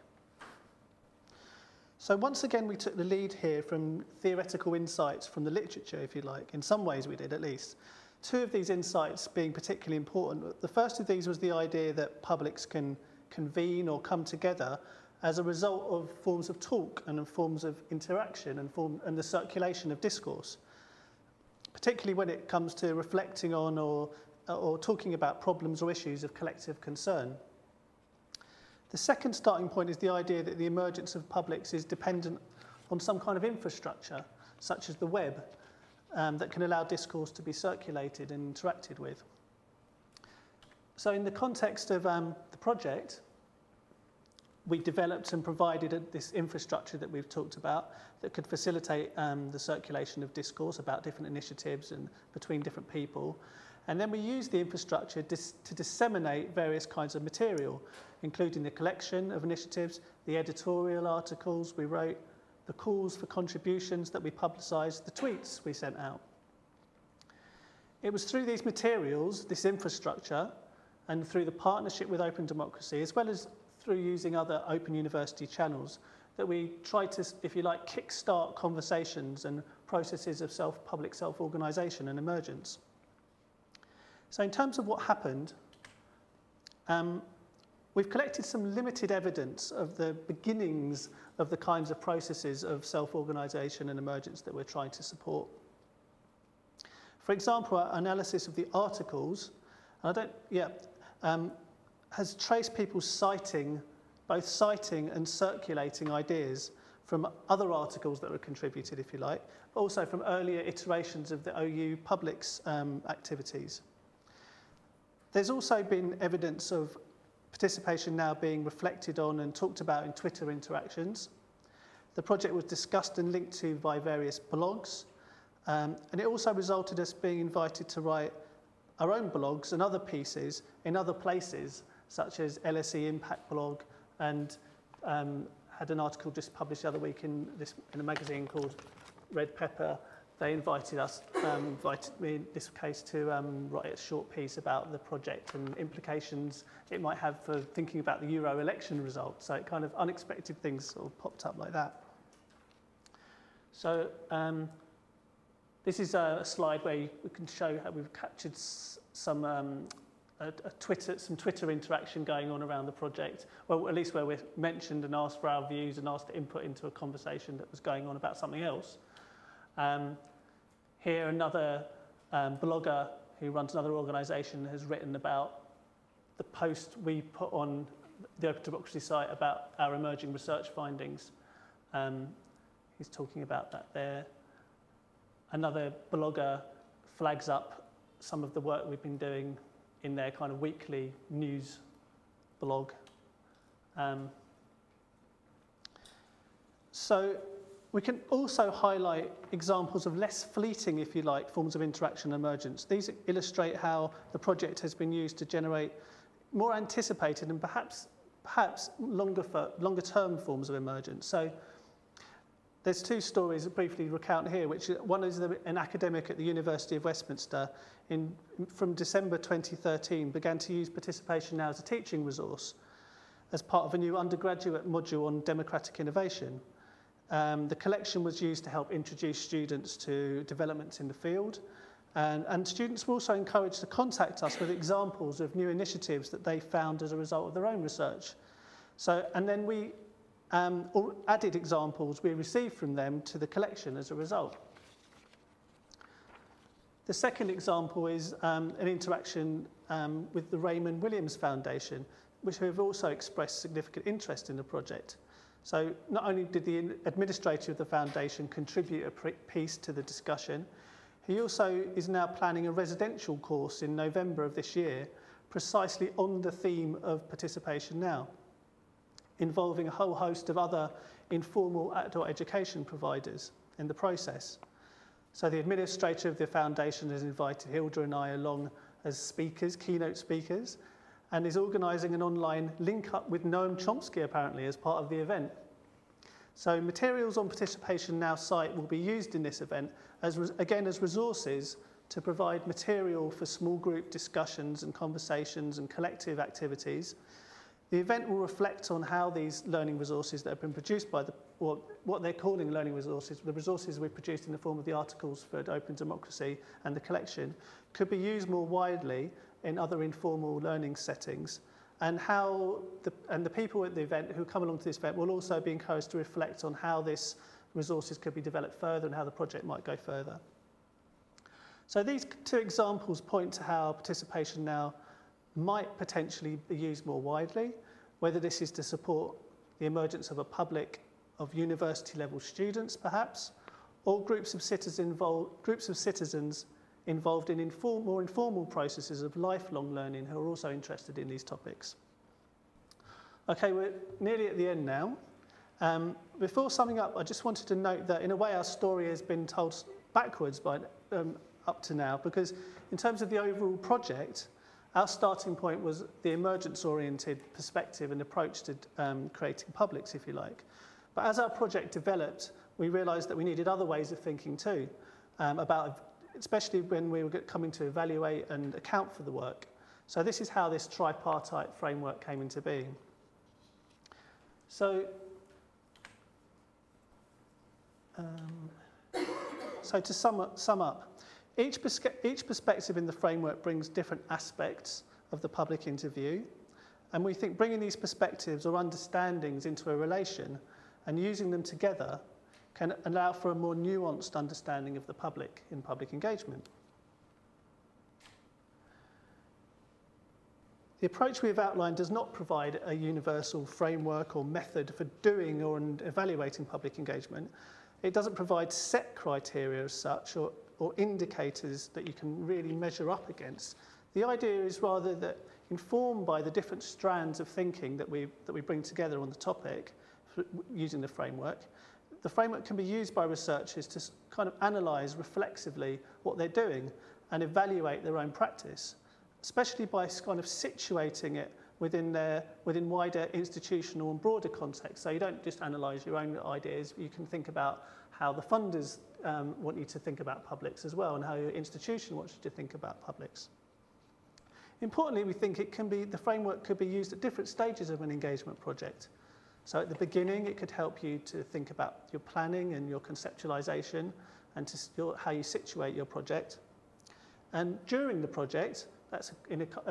So once again, we took the lead here from theoretical insights from the literature, if you like. In some ways we did, at least. 2 of these insights being particularly important. The first of these was the idea that publics can convene or come together as a result of forms of talk and forms of interaction and the circulation of discourse, particularly when it comes to reflecting on or talking about problems or issues of collective concern. The second starting point is the idea that the emergence of publics is dependent on some kind of infrastructure, such as the web, that can allow discourse to be circulated and interacted with. So in the context of the project, we developed and provided this infrastructure that we've talked about that could facilitate the circulation of discourse about different initiatives and between different people. And then we used the infrastructure to disseminate various kinds of material, including the collection of initiatives, the editorial articles we wrote, the calls for contributions that we publicised, the tweets we sent out. It was through these materials, this infrastructure, and through the partnership with Open Democracy, as well as through using other Open University channels, that we tried to, if you like, kickstart conversations and processes of public self-organisation and emergence. So in terms of what happened, we've collected some limited evidence of the beginnings of the kinds of processes of self-organisation and emergence that we're trying to support. For example, our analysis of the articles, has traced people both citing and circulating ideas from other articles that were contributed, if you like, but also from earlier iterations of the OU Publics activities. There's also been evidence of participation now being reflected on and talked about in Twitter interactions. The project was discussed and linked to by various blogs, and it also resulted in us being invited to write our own blogs and other pieces in other places, such as LSE Impact blog, and had an article just published the other week in a magazine called Red Pepper. They invited me in this case to write a short piece about the project and implications it might have for thinking about the Euro election results. So it kind of unexpected things sort of popped up like that. So this is a slide where we can show how we've captured some Twitter interaction going on around the project. Well, at least where we're mentioned and asked for our views and asked to input into a conversation that was going on about something else. Here, another blogger who runs another organisation has written about the post we put on the Open Democracy site about our emerging research findings. He's talking about that there. Another blogger flags up some of the work we've been doing in their kind of weekly news blog. So we can also highlight examples of less fleeting, if you like, forms of interaction and emergence. These illustrate how the project has been used to generate more anticipated and perhaps longer-term forms of emergence. So there's two stories that briefly recount here, which one is an academic at the University of Westminster from December 2013 began to use participation now as a teaching resource as part of a new undergraduate module on democratic innovation. The collection was used to help introduce students to developments in the field, and students were also encouraged to contact us with examples of new initiatives that they found as a result of their own research. So, and then we added examples we received from them to the collection as a result. The second example is an interaction with the Raymond Williams Foundation, which have also expressed significant interest in the project. So not only did the administrator of the foundation contribute a piece to the discussion, he also is now planning a residential course in November of this year, precisely on the theme of participation now, involving a whole host of other informal adult education providers in the process. So the administrator of the foundation has invited Hilde and I along as speakers, keynote speakers, and is organising an online link-up with Noam Chomsky, apparently, as part of the event. So materials on Participation Now site will be used in this event, as resources to provide material for small group discussions and conversations and collective activities. The event will reflect on how these learning resources that have been produced by what they're calling learning resources, the resources we produced in the form of the articles for Open Democracy and the collection, could be used more widely in other informal learning settings, and the people at the event who come along to this event will also be encouraged to reflect on how this resources could be developed further and how the project might go further. So these two examples point to how participation now might potentially be used more widely, whether this is to support the emergence of a public of university-level students, perhaps, or groups of citizens involved in more informal processes of lifelong learning who are also interested in these topics. Okay, we're nearly at the end now. Before summing up, I just wanted to note that in a way our story has been told backwards up to now, because in terms of the overall project, our starting point was the emergence-oriented perspective and approach to creating publics, if you like. But as our project developed, we realised that we needed other ways of thinking too, especially when we were coming to evaluate and account for the work. So this is how this tripartite framework came into being. So to sum up, each perspective in the framework brings different aspects of the public interview, and we think bringing these perspectives or understandings into a relation and using them together can allow for a more nuanced understanding of the public in public engagement. The approach we have outlined does not provide a universal framework or method for doing or evaluating public engagement. It doesn't provide set criteria as such or indicators that you can really measure up against. The idea is rather that, informed by the different strands of thinking that we bring together on the topic using the framework can be used by researchers to kind of analyse reflexively what they're doing and evaluate their own practice, especially by kind of situating it within wider institutional and broader contexts. So you don't just analyse your own ideas, you can think about how the funders want you to think about publics as well, and how your institution wants you to think about publics. Importantly, we think the framework could be used at different stages of an engagement project. So at the beginning, it could help you to think about your planning and your conceptualisation and how you situate your project. And during the project, as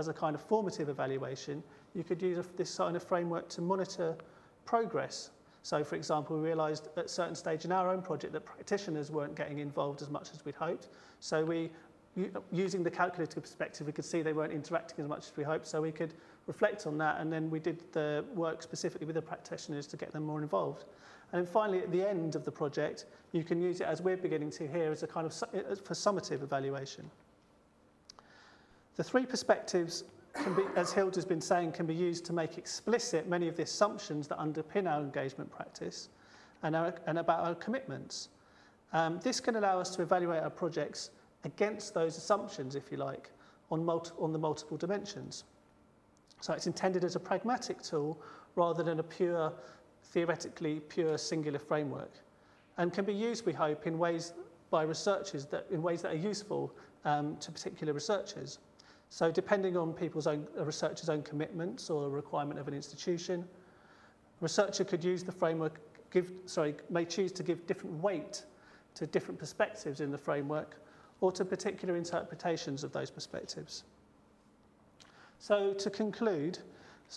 a kind of formative evaluation, you could use this kind of framework to monitor progress. So, for example, we realised at a certain stage in our own project that practitioners weren't getting involved as much as we'd hoped. So using the calculative perspective, we could see they weren't interacting as much as we hoped, so we could reflect on that, and then we did the work specifically with the practitioners to get them more involved. And then finally, at the end of the project, you can use it, as we're beginning to here, as a kind of for summative evaluation. The three perspectives can be, as Hilde has been saying, can be used to make explicit many of the assumptions that underpin our engagement practice and about our commitments. This can allow us to evaluate our projects against those assumptions, if you like, on the multiple dimensions. So it's intended as a pragmatic tool rather than a theoretically pure singular framework, and can be used, we hope, in ways by researchers that are useful to particular researchers. So depending on a researcher's own commitments or a requirement of an institution, a researcher could use the framework, may choose to give different weight to different perspectives in the framework or to particular interpretations of those perspectives. So to conclude,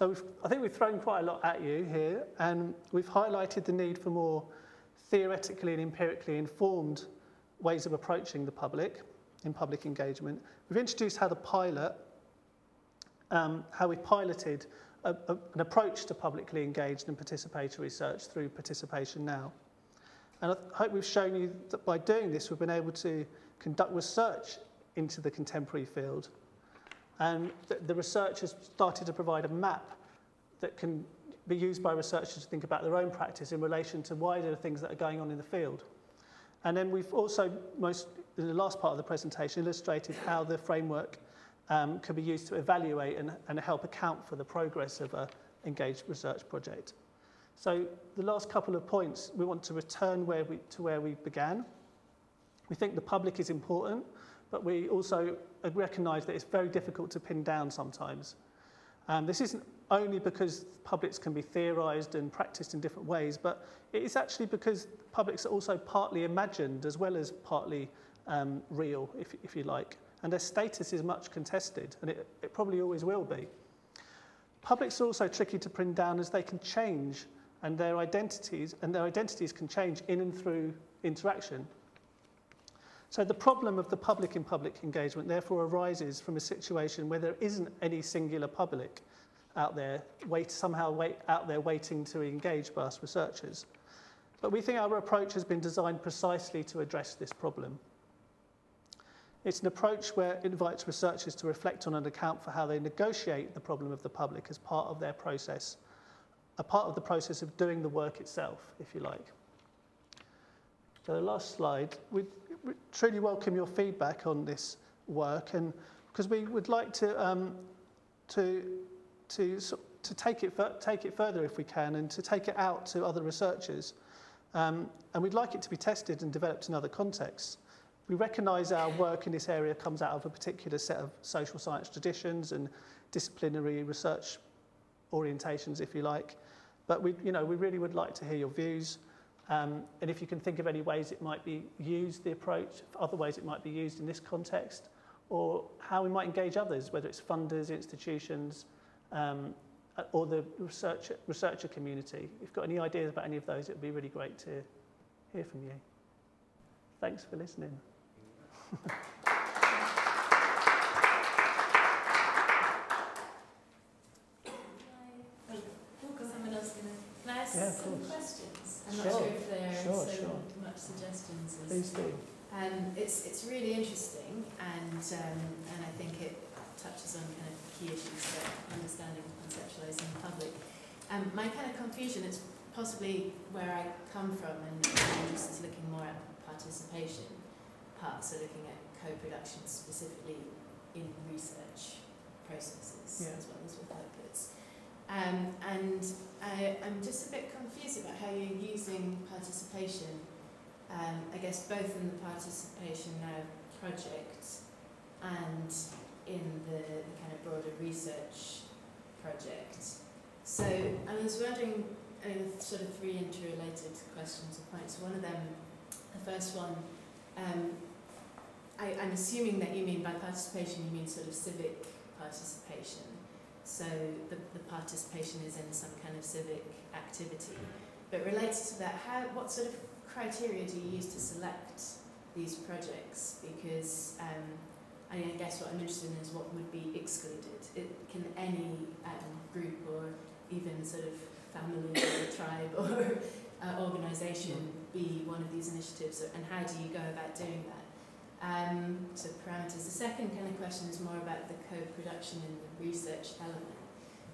I think we've thrown quite a lot at you here, and we've highlighted the need for more theoretically and empirically informed ways of approaching the public in public engagement. We've introduced how we piloted an approach to publicly engaged and participatory research through Participation Now. And I hope we've shown you that by doing this, we've been able to conduct research into the contemporary field. And the research has started to provide a map that can be used by researchers to think about their own practice in relation to wider things that are going on in the field. And then we've also, in the last part of the presentation, illustrated how the framework can be used to evaluate and help account for the progress of an engaged research project. So the last couple of points, we want to return to where we began. We think the public is important, but we also recognise that it's very difficult to pin down sometimes. This isn't only because publics can be theorised and practised in different ways, but it is actually because publics are also partly imagined as well as partly real, if you like. And their status is much contested, and it probably always will be. Publics are also tricky to pin down as they can change, and their identities can change in and through interaction. So the problem of the public in public engagement therefore arises from a situation where there isn't any singular public out there waiting to engage by us researchers. But we think our approach has been designed precisely to address this problem. It's an approach where it invites researchers to reflect on and account for how they negotiate the problem of the public as part of their process, a part of the process of doing the work itself, if you like. So the last slide, we truly welcome your feedback on this work, and because we would like to take it further if we can, and to take it out to other researchers. And we'd like it to be tested and developed in other contexts. We recognise our work in this area comes out of a particular set of social science traditions and disciplinary research orientations, if you like. But we really would like to hear your views. And if you can think of any ways it might be used, the approach, other ways it might be used in this context, or how we might engage others, whether it's funders, institutions, or the researcher community. If you've got any ideas about any of those, it would be really great to hear from you. Thanks for listening. Someone else can I ask some questions? I'm not sure if there are so much suggestions. Please do. It's really interesting, and I think it touches on kind of key issues for understanding conceptualising the public. My kind of confusion is possibly where I come from, and I'm just looking more at participation part, so looking at co-production specifically in research processes as well as with outputs. And I'm just a bit confused about how you're using participation, I guess both in the Participation Now project and in the kind of broader research project. So I was wondering, sort of three interrelated questions or points. One of them, the first one, I'm assuming that you mean by participation, you mean sort of civic participation. So the participation is in some kind of civic activity. But related to that, what sort of criteria do you use to select these projects? Because I guess what I'm interested in is what would be excluded. Can any group or even sort of family or tribe or organisation be one of these initiatives, and how do you go about doing that? So parameters. The second kind of question is more about the co-production and the research element.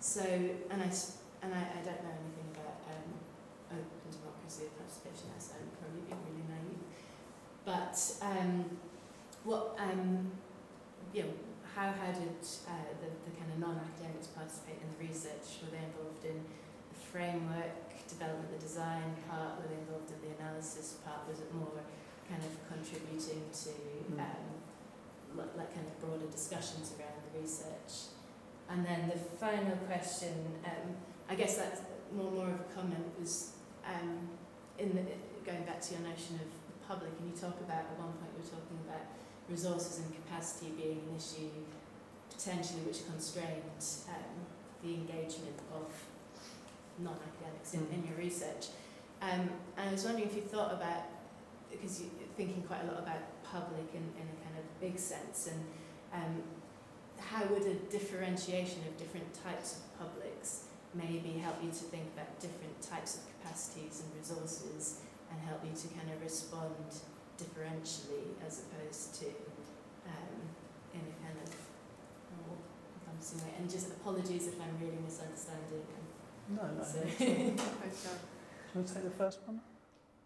So, and I don't know anything about open democracy or participation, so I'm probably being really naive. But how did the kind of non-academics participate in the research? Were they involved in the framework development, the design part? Were they involved in the analysis part? Was it more kind of contributing to like kind of broader discussions around the research? And then the final question, I guess that's more of a comment, was going back to your notion of the public, and you talk about, at one point you were talking about resources and capacity being an issue potentially which constrained the engagement of non-academics in your research. And I was wondering if you thought about, because you're thinking quite a lot about public in a kind of big sense, and how would a differentiation of different types of publics maybe help you to think about different types of capacities and resources, and help you to kind of respond differentially as opposed to in a kind of more encompassing way? And just apologies if I'm really misunderstanding. No. So. Do you want to take the first one?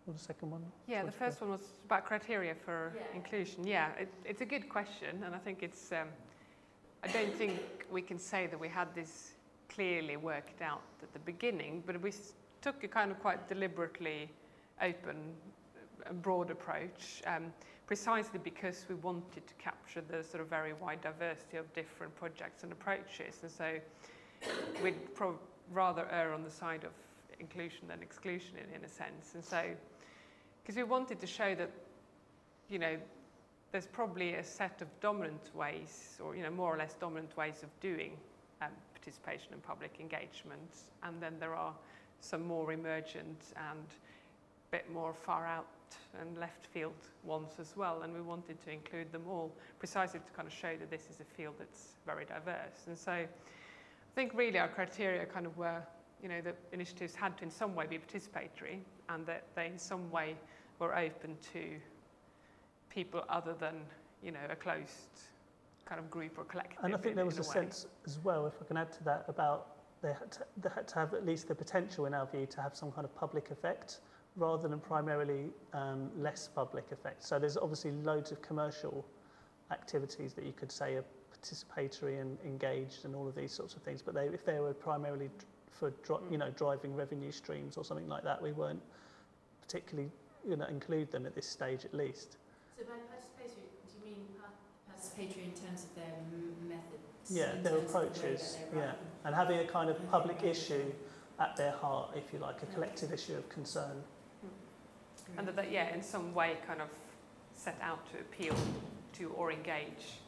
Or the second one? Yeah, the first one was about criteria for inclusion. Yeah, it's a good question, and I think it's, I don't think we can say that we had this clearly worked out at the beginning, but we took a kind of quite deliberately open and broad approach, precisely because we wanted to capture the sort of very wide diversity of different projects and approaches, and so we'd rather err on the side of inclusion than exclusion in a sense. And so, because we wanted to show that, there's probably a set of dominant ways, or more or less dominant ways of doing participation and public engagement, and then there are some more emergent and a bit more far out and left field ones as well, and we wanted to include them all precisely to kind of show that this is a field that's very diverse. And so I think really our criteria kind of were, you know, that initiatives had to in some way be participatory, and that they in some way were open to people other than, you know, a closed kind of group or collective. And I think there was a sense as well, if I can add to that, about they had to have at least the potential, in our view, to have some kind of public effect rather than primarily less public effect. So there's obviously loads of commercial activities that you could say are participatory and engaged and all of these sorts of things, but if they were primarily for you know, driving revenue streams or something like that, we weren't particularly include them at this stage at least. So by participatory, do you mean participatory in terms of their methods? Yeah, their approaches, yeah. And having a kind of public issue at their heart, if you like, a collective issue of concern. And that, yeah, in some way kind of set out to appeal to or engage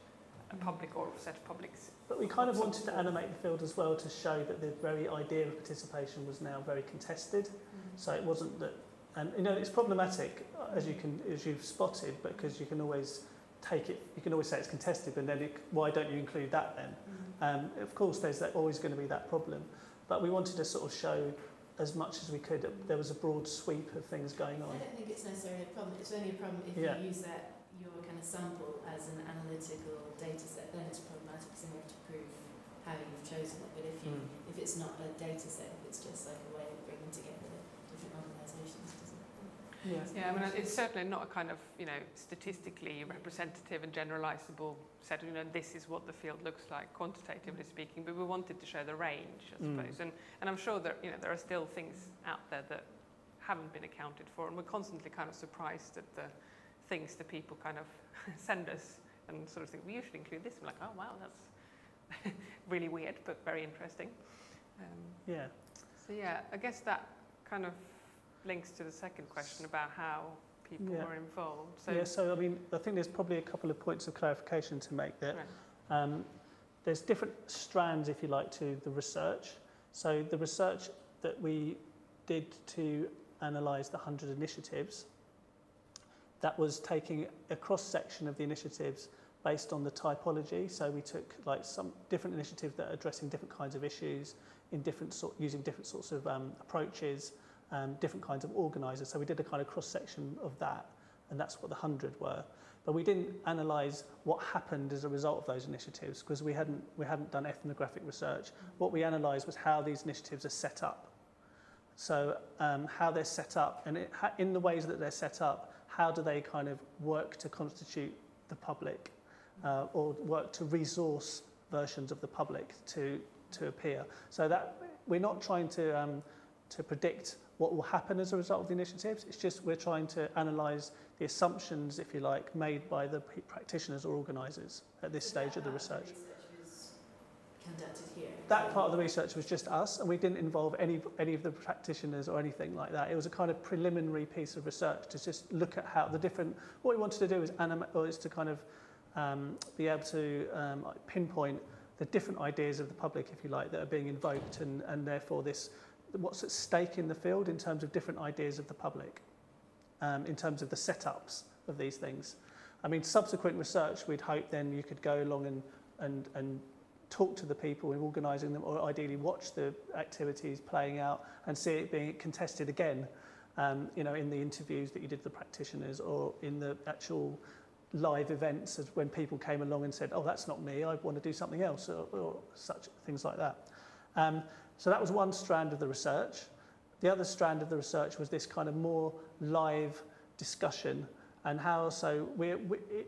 a public or a set of publics. But we kind of wanted to animate the field as well to show that the very idea of participation was now very contested. So it wasn't that, and you know, it's problematic as you've spotted, because you can always take it, you can always say it's contested, but then why don't you include that then? Of course, there's always going to be that problem, but we wanted to sort of show as much as we could that there was a broad sweep of things going on. I don't think it's necessarily a problem. It's only a problem if you use your kind of sample as an analytical data set, then it's problematic because then you have to prove how you've chosen it. But if it's not a data set, if it's just like a way of bringing together different organisations, doesn't it? Yes. Yeah, I mean, it's certainly not a kind of, you know, statistically representative and generalisable set of, you know, this is what the field looks like, quantitatively speaking, but we wanted to show the range, I suppose. And I'm sure that, you know, there are still things out there that haven't been accounted for, and we're constantly kind of surprised at the things that people kind of send us and sort of think, we should include this. We're like, oh, wow, that's really weird, but very interesting. Yeah. So, yeah, I guess that kind of links to the second question about how people were involved. So, so I mean, I think there's probably a couple of points of clarification to make there. There's different strands, if you like, to the research. So the research that we did to analyse the 100 initiatives, that was taking a cross-section of the initiatives based on the typology. So we took like some different initiatives that are addressing different kinds of issues in using different sorts of approaches, different kinds of organisers. So we did a kind of cross-section of that, and that's what the 100 were. But we didn't analyse what happened as a result of those initiatives, because we hadn't done ethnographic research. What we analysed was how these initiatives are set up. So how they're set up, and in the ways that they're set up, how do they kind of work to constitute the public, or work to resource versions of the public to appear. So that we're not trying to predict what will happen as a result of the initiatives. It's just we're trying to analyse the assumptions, if you like, made by the practitioners or organisers at this stage of the research. Conducted here. That part of the research was just us, and we didn't involve any of the practitioners or anything like that. It was a kind of preliminary piece of research to just look at how the different. What we wanted to do is to kind of be able to pinpoint the different ideas of the public, if you like, that are being invoked, and therefore what's at stake in the field in terms of different ideas of the public, in terms of the setups of these things. I mean, subsequent research, we'd hope then you could go along and talk to the people in organising them, or ideally watch the activities playing out and see it being contested again, you know, in the interviews that you did with the practitioners, or in the actual live events, as when people came along and said, oh, that's not me, I want to do something else, or such things like that. So that was one strand of the research. The other strand of the research was this kind of more live discussion, and how, so we,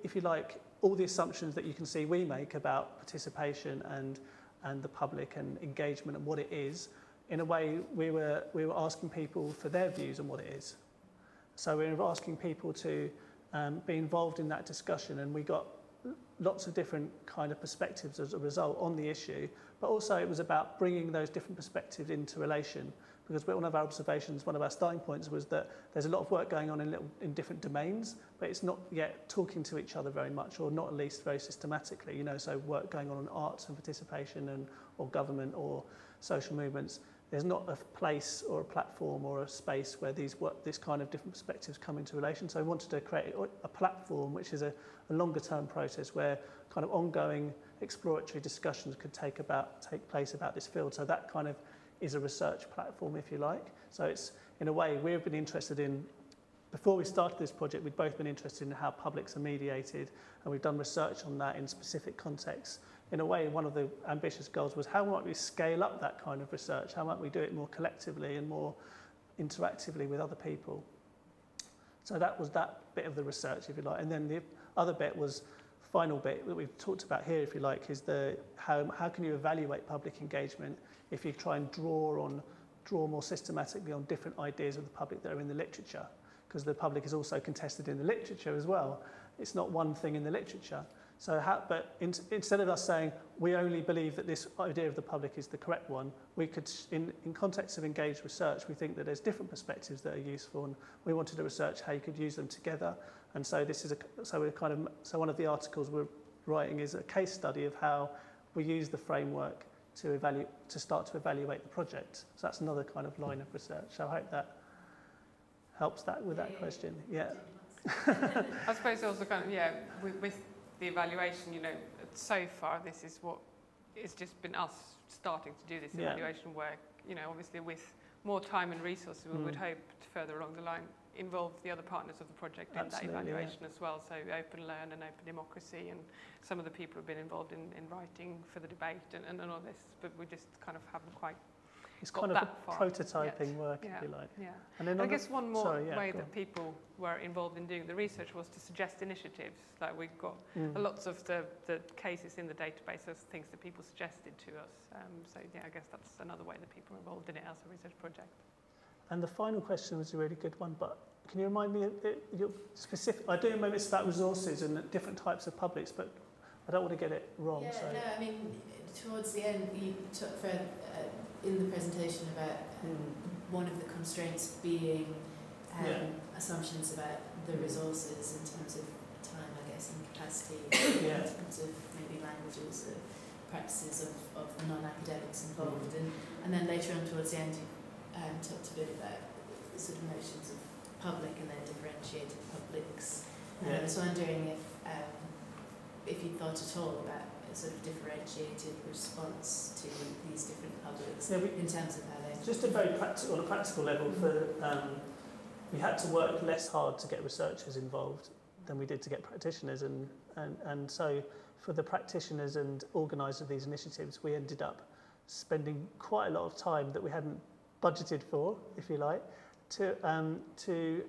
if you like, all the assumptions that you can see we make about participation and the public and engagement and what it is, in a way we were asking people for their views on what it is. So we were asking people to be involved in that discussion, and we got lots of different kind of perspectives as a result on the issue, but also it was about bringing those different perspectives into relation, because one of our observations, one of our starting points was that there's a lot of work going on in different domains, but it's not yet talking to each other very much, or not at least very systematically, you know, so work going on in arts and participation and or government or social movements. There's not a place or a platform or a space where this kind of different perspectives come into relation. So I wanted to create a platform which is a longer term process where kind of ongoing exploratory discussions could take place about this field. So that kind of is a research platform, if you like. So it's, in a way, we've been interested in, before we started this project, we'd both been interested in how publics are mediated, and we've done research on that in specific contexts. In a way, one of the ambitious goals was how might we scale up that kind of research? How might we do it more collectively and more interactively with other people? So that was that bit of the research, if you like. And then the other bit was, final bit that we've talked about here, if you like, is how can you evaluate public engagement if you try and draw more systematically on different ideas of the public that are in the literature, because the public is also contested in the literature as well. It's not one thing in the literature. So instead of us saying we only believe that this idea of the public is the correct one, we could, in context of engaged research, we think that there's different perspectives that are useful, and we wanted to research how you could use them together. And so so one of the articles we're writing is a case study of how we use the framework to start to evaluate the project. So that's another kind of line of research. So I hope that helps that with that question. Yeah. I suppose also kind of, with the evaluation, you know, so far this is what, it's just been us starting to do this evaluation work. You know, obviously with more time and resources, we would hope to further along the line involve the other partners of the project in that evaluation as well. So OpenLearn and Open Democracy and some of the people who have been involved in writing for the debate and all this, but we just kind of haven't quite It's kind of a prototyping work, if you like. Yeah. And then I guess one more way that people were involved in doing the research was to suggest initiatives. Like we've got lots of the cases in the database as things that people suggested to us. So yeah, I guess that's another way that people are involved in it as a research project. And the final question was a really good one, but can you remind me of your specific? I do remember it's about resources and different types of publics, but I don't want to get it wrong. Yeah, so. no, I mean, towards the end, you took in the presentation about one of the constraints being assumptions about the resources in terms of time, I guess, and capacity, in terms of maybe languages, practices of the non-academics involved. And then later on towards the end, you talked a bit about the sort of notions of public and then differentiated publics. I was wondering if you thought at all about a sort of differentiated response to these different publics in terms of how they... Just a very practical, on a practical level, we had to work less hard to get researchers involved than we did to get practitioners, and so for the practitioners and organisers of these initiatives, we ended up spending quite a lot of time that we hadn't budgeted for, if you like, to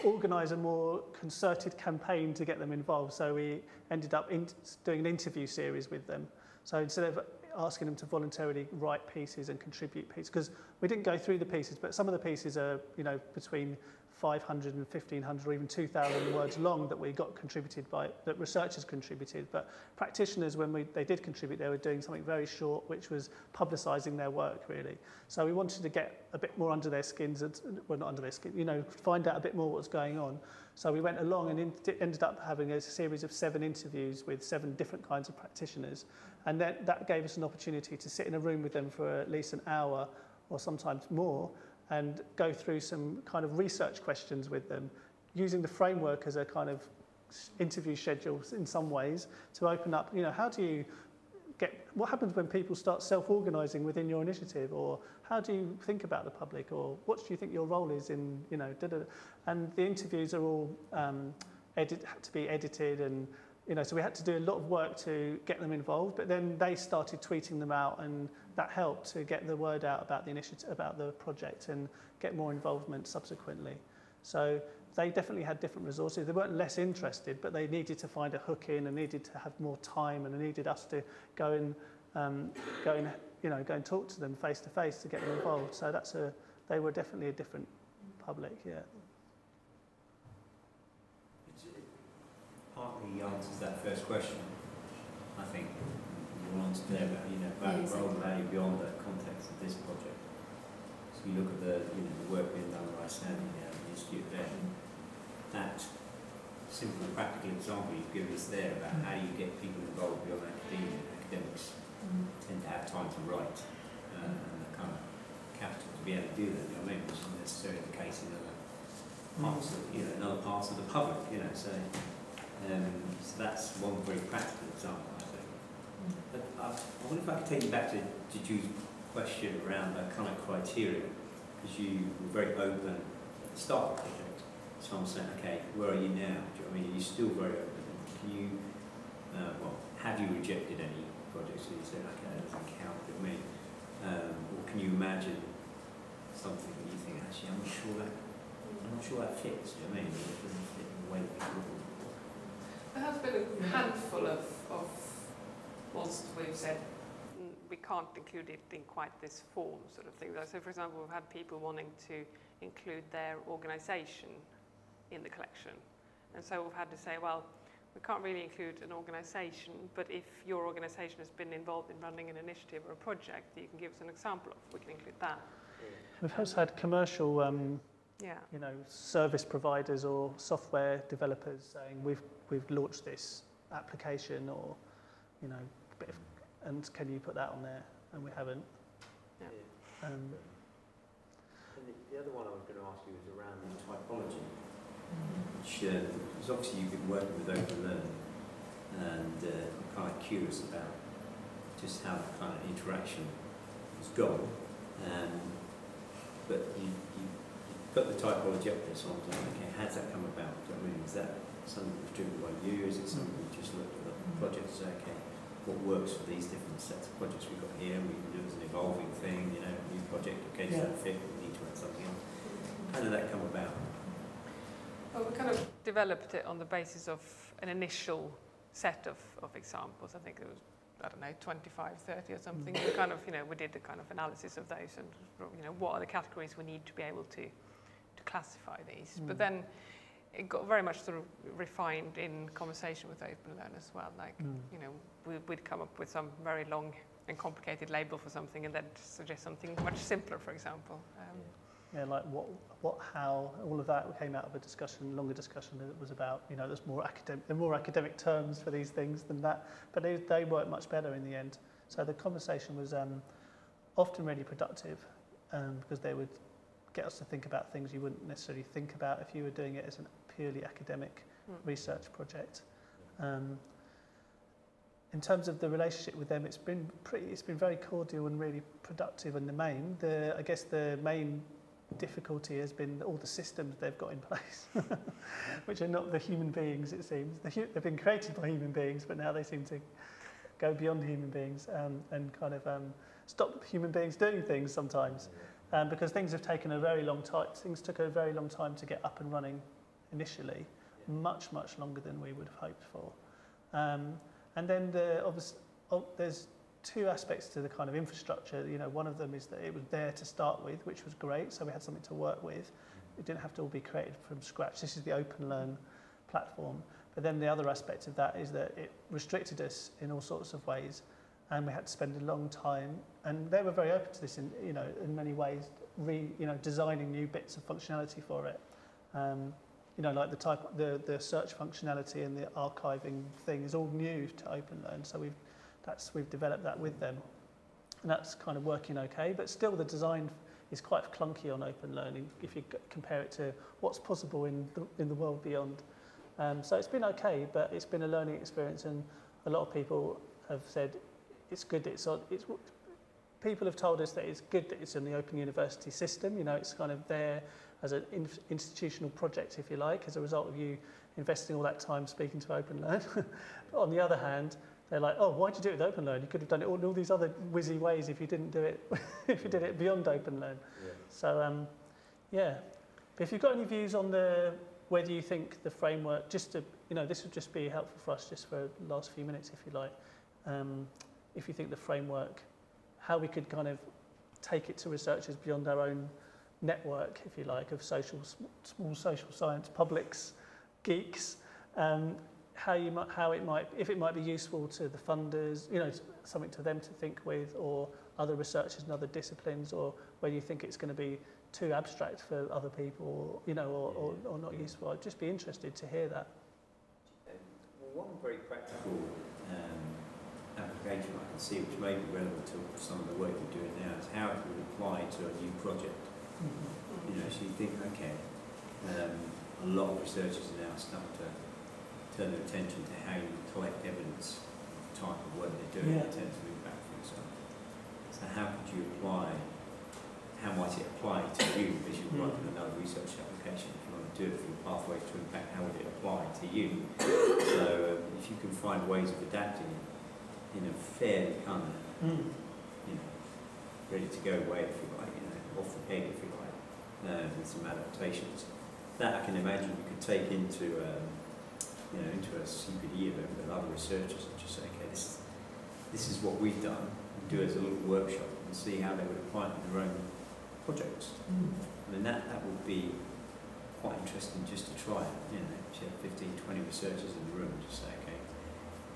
organise a more concerted campaign to get them involved. So we ended up doing an interview series with them. So instead of asking them to voluntarily write pieces and contribute pieces, because we didn't go through the pieces, but some of the pieces are, you know, between 500 and 1,500 or even 2,000 words long that we got contributed by, that researchers contributed. But practitioners, when they did contribute, they were doing something very short, which was publicising their work, really. So we wanted to get a bit more under their skins, well, not under their skin, you know, find out a bit more what was going on. So we went along and ended up having a series of 7 interviews with 7 different kinds of practitioners. And then that gave us an opportunity to sit in a room with them for at least an hour or sometimes more, and go through some kind of research questions with them, using the framework as a kind of interview schedule in some ways to open up, you know, how do you what happens when people start self-organising within your initiative, or how do you think about the public, or what do you think your role is in, you know, and the interviews are all had to be edited, and you know, so we had to do a lot of work to get them involved, but then they started tweeting them out, and that helped to get the word out about the initiative, about the project, and get more involvement subsequently. So they definitely had different resources. They weren't less interested, but they needed to find a hook in and needed to have more time, and they needed us to go and talk to them face to face to get them involved. So they were definitely a different public, yeah. partly answers that first question, I think. You answered there about, you know, role and value beyond the context of this project. So you look at the, you know, the work being done by Sandy now at the Institute there. That simple practical example you've given us there about how you get people involved beyond academia. Academics tend to have time to write and the kind of capital to be able to do that, you know what I mean, which isn't necessarily the case in other parts of, you know, in other parts of the public, you know, so that's one very practical example, I think. But I wonder if I could take you back to Jude's question around that kind of criteria, because you were very open at the start of the project. So I'm saying, okay, where are you now? Do you know what I mean? Are you still very open? Can you, well, have you rejected any projects that you say, okay, that doesn't count with me? Or can you imagine something that you think, actually, I'm not sure that fits, do you know what I mean? It doesn't fit in the way that we thought. There has been a handful of whilst we've said we can't include it in quite this form sort of thing. So, for example, we've had people wanting to include their organisation in the collection. And so we've had to say, well, we can't really include an organisation, but if your organisation has been involved in running an initiative or a project that you can give us an example of, we can include that. We've also had commercial you know, service providers or software developers saying we've launched this application, or, you know, and can you put that on there? And we haven't. Yeah. And the other one I was going to ask you was around the typology, which because obviously you've been working with OpenLearn, and I'm kind of curious about just how that kind of interaction has gone. But you put the typology up there, so I'm like, okay, how does that come about? Do you know what I mean? Is that something that was driven by you? Is it something you just looked at the project and say, okay, what works for these different sets of projects we've got here? We can do it as an evolving thing, you know, new project, okay, does that fit? We need to add something else. How did that come about? Well, we kind of developed it on the basis of an initial set of examples. I think it was, I don't know, 25, 30 or something. We kind of, you know, we did the kind of analysis of those and, you know, what are the categories we need to be able to classify these. But then it got very much sort of refined in conversation with OpenLearn as well. Like, you know, we'd come up with some very long and complicated label for something and then suggest something much simpler, for example. Yeah, like what, how, all of that came out of a discussion, longer discussion that was about, you know, there's more academic terms for these things than that, but they worked much better in the end. So the conversation was often really productive because they would get us to think about things you wouldn't necessarily think about if you were doing it as a purely academic research project. In terms of the relationship with them, it's been very cordial and really productive in the main. I guess the main difficulty has been all the systems they've got in place, which are not the human beings, it seems. They've been created by human beings, but now they seem to go beyond human beings and kind of stop human beings doing things sometimes. Because things have taken a very long time. Things took a very long time to get up and running initially, much longer than we would have hoped for. And then there's two aspects to the kind of infrastructure. You know, one of them is that it was there to start with, which was great. So we had something to work with. It didn't have to all be created from scratch. This is the OpenLearn platform. But then the other aspect of that is that it restricted us in all sorts of ways. And we had to spend a long time, and they were very open to this in many ways, designing new bits of functionality for it. You know, like the search functionality and the archiving thing is all new to OpenLearn, so we've developed that with them, and that's kind of working okay. But still, the design is quite clunky on OpenLearn if you compare it to what's possible in the world beyond. So it's been okay, but it's been a learning experience, and a lot of people have said. It's good that people have told us that it's good that it's in the Open University system. You know, it's kind of there as an institutional project, if you like, as a result of you investing all that time speaking to OpenLearn. But on the other hand, they're like, oh, why'd you do it with OpenLearn? You could have done it all these other whizzy ways if you didn't do it, if you did it beyond OpenLearn. Yeah. So, yeah. But if you've got any views on whether you think the framework, just to, you know, this would just be helpful for us just for the last few minutes, if you like. If you think the framework, how we could kind of take it to researchers beyond our own network, if you like, of small social science publics, geeks, if it might be useful to the funders, you know, something to them to think with, or other researchers in other disciplines, or whether you think it's going to be too abstract for other people, you know, or not useful. I'd just be interested to hear that. Well, one very practical application I can see, which may be relevant to some of the work you're doing now, is how it would apply to a new project. You know, so you think, okay, a lot of researchers are now starting to turn their attention to how you collect evidence, the type of work they're doing in terms of impact, for example. So how could you apply, how might it apply to you as you're writing another research application? If you want to do it for your pathways to impact, how would it apply to you? So if you can find ways of adapting it in a fairly kind of, you know, ready to go way, if you like, you know, off the peg, if you like, with some adaptations. That I can imagine you could take into you know, into a CPD event with other researchers and just say, okay, this is what we've done, and do it as a little workshop and see how they would apply it in their own projects. I mean, that would be quite interesting just to try it. You know, if you have 15, 20 researchers in the room, just say, okay,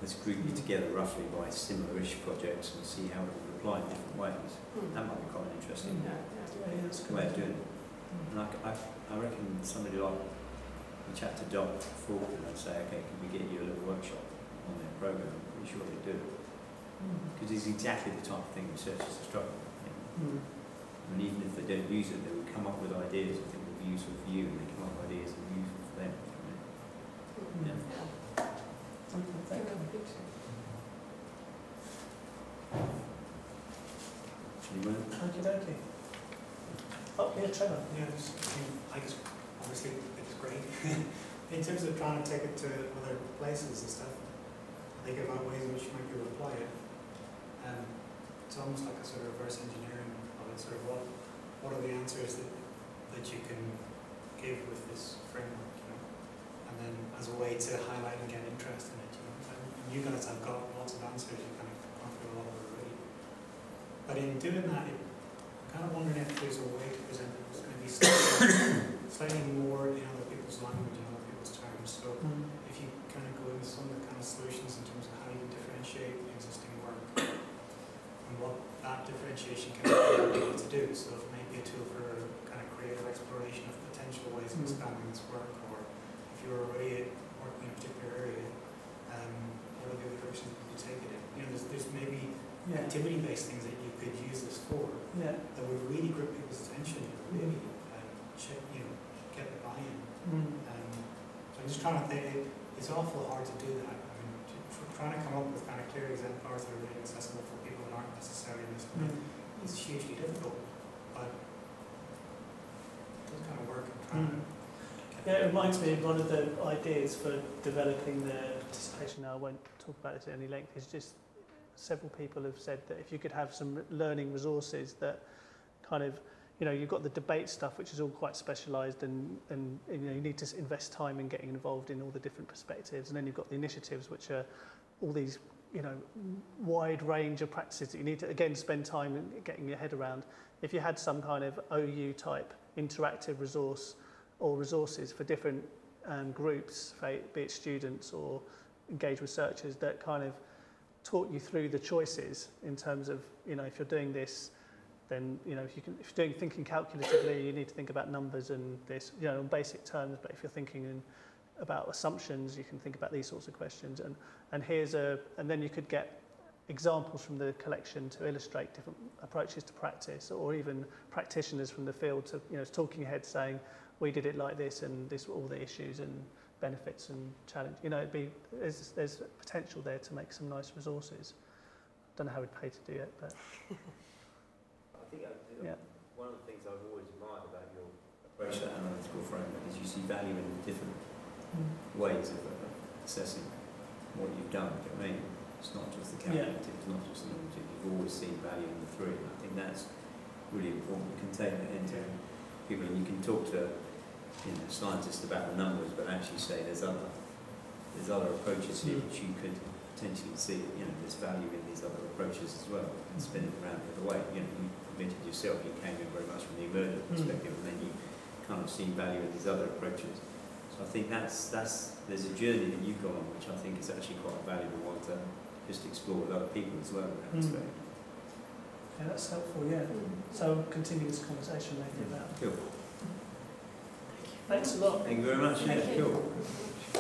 let's group you together roughly by similar-ish projects and see how it would apply in different ways. That might be quite an interesting way of doing it. And I reckon somebody like, we chat to Doc Faulkner and say, okay, can we get you a little workshop on their programme? I'm pretty sure they do. Because it's exactly the type of thing researchers are struggling with. You know? And even if they don't use it, they will come up with ideas I think will be useful for you, and they come up with ideas that will be useful for them. You know? Okay. Oh, yeah, Trevor. Yeah, I guess obviously it's great. In terms of trying to take it to other places and stuff, I think about ways in which you might be able to apply it. It's almost like a sort of reverse engineering of it, sort of what are the answers that you can give with this framework, you know? And then as a way to highlight and get interest in it, you know? And you guys have got lots of answers, you've kind of gone through a lot of it already. But in doing that, I'm kind of wondering if there's a way to present it that's going to be slightly more in other people's language and other people's terms. So if you kind of go into some of the kind of solutions in terms of how you differentiate existing work and what that differentiation can be able to do. So it may be a tool for kind of creative exploration of potential ways of expanding this work, or if you're already working in a particular area, what are the other directions you could take it in? You know, there's maybe activity-based things that you could use this for that would really grip people's attention, really check, you know, get the buy-in. So I'm just trying to think, it's awful hard to do that. I mean, trying to come up with kind of clear exemplars that are really accessible for people that aren't necessarily in this domain is hugely difficult, but it does kind of work. Yeah, it reminds me of one of the ideas for developing the participation. Now, I won't talk about it at any length. It's just several people have said that if you could have some learning resources that kind of, you know, you've got the debate stuff, which is all quite specialised, and you know, you need to invest time in getting involved in all the different perspectives, and then you've got the initiatives, which are all these, you know, wide range of practices that you need to, again, spend time in getting your head around. If you had some kind of OU type interactive resource or resources for different groups, be it students or engaged researchers, that kind of taught you through the choices in terms of, you know, if you're doing this, then, you know, if you're doing thinking calculatively, you need to think about numbers and this, you know, in basic terms. But if you're thinking about assumptions, you can think about these sorts of questions. And then you could get examples from the collection to illustrate different approaches to practice, or even practitioners from the field to, you know, talking heads saying, we did it like this, and this were all the issues and benefits and challenge. You know, there's potential there to make some nice resources. Don't know how we'd pay to do it, but. I think one of the things I've always admired about your approach to analytical framework is you see value in different ways of assessing what you've done. Do you know what I mean? It's not just the calculative, it's not just the normative. You've always seen value in the three, and I think that's really important. You can take that into people, and you can talk to, you know, scientists about the numbers, but actually say there's other approaches here which you could potentially see, you know, there's value in these other approaches as well, and spin it around the other way. You know, you admitted yourself, you came in very much from the emergent perspective, and then you kind of see value in these other approaches. So So I think there's a journey that you've gone on, which I think is actually quite a valuable one to just explore with other people as well in that respect. Yeah, that's helpful, yeah. So continue this conversation maybe about. Cool. Thanks a lot. Thank you very much. Thank Yeah, you. cool.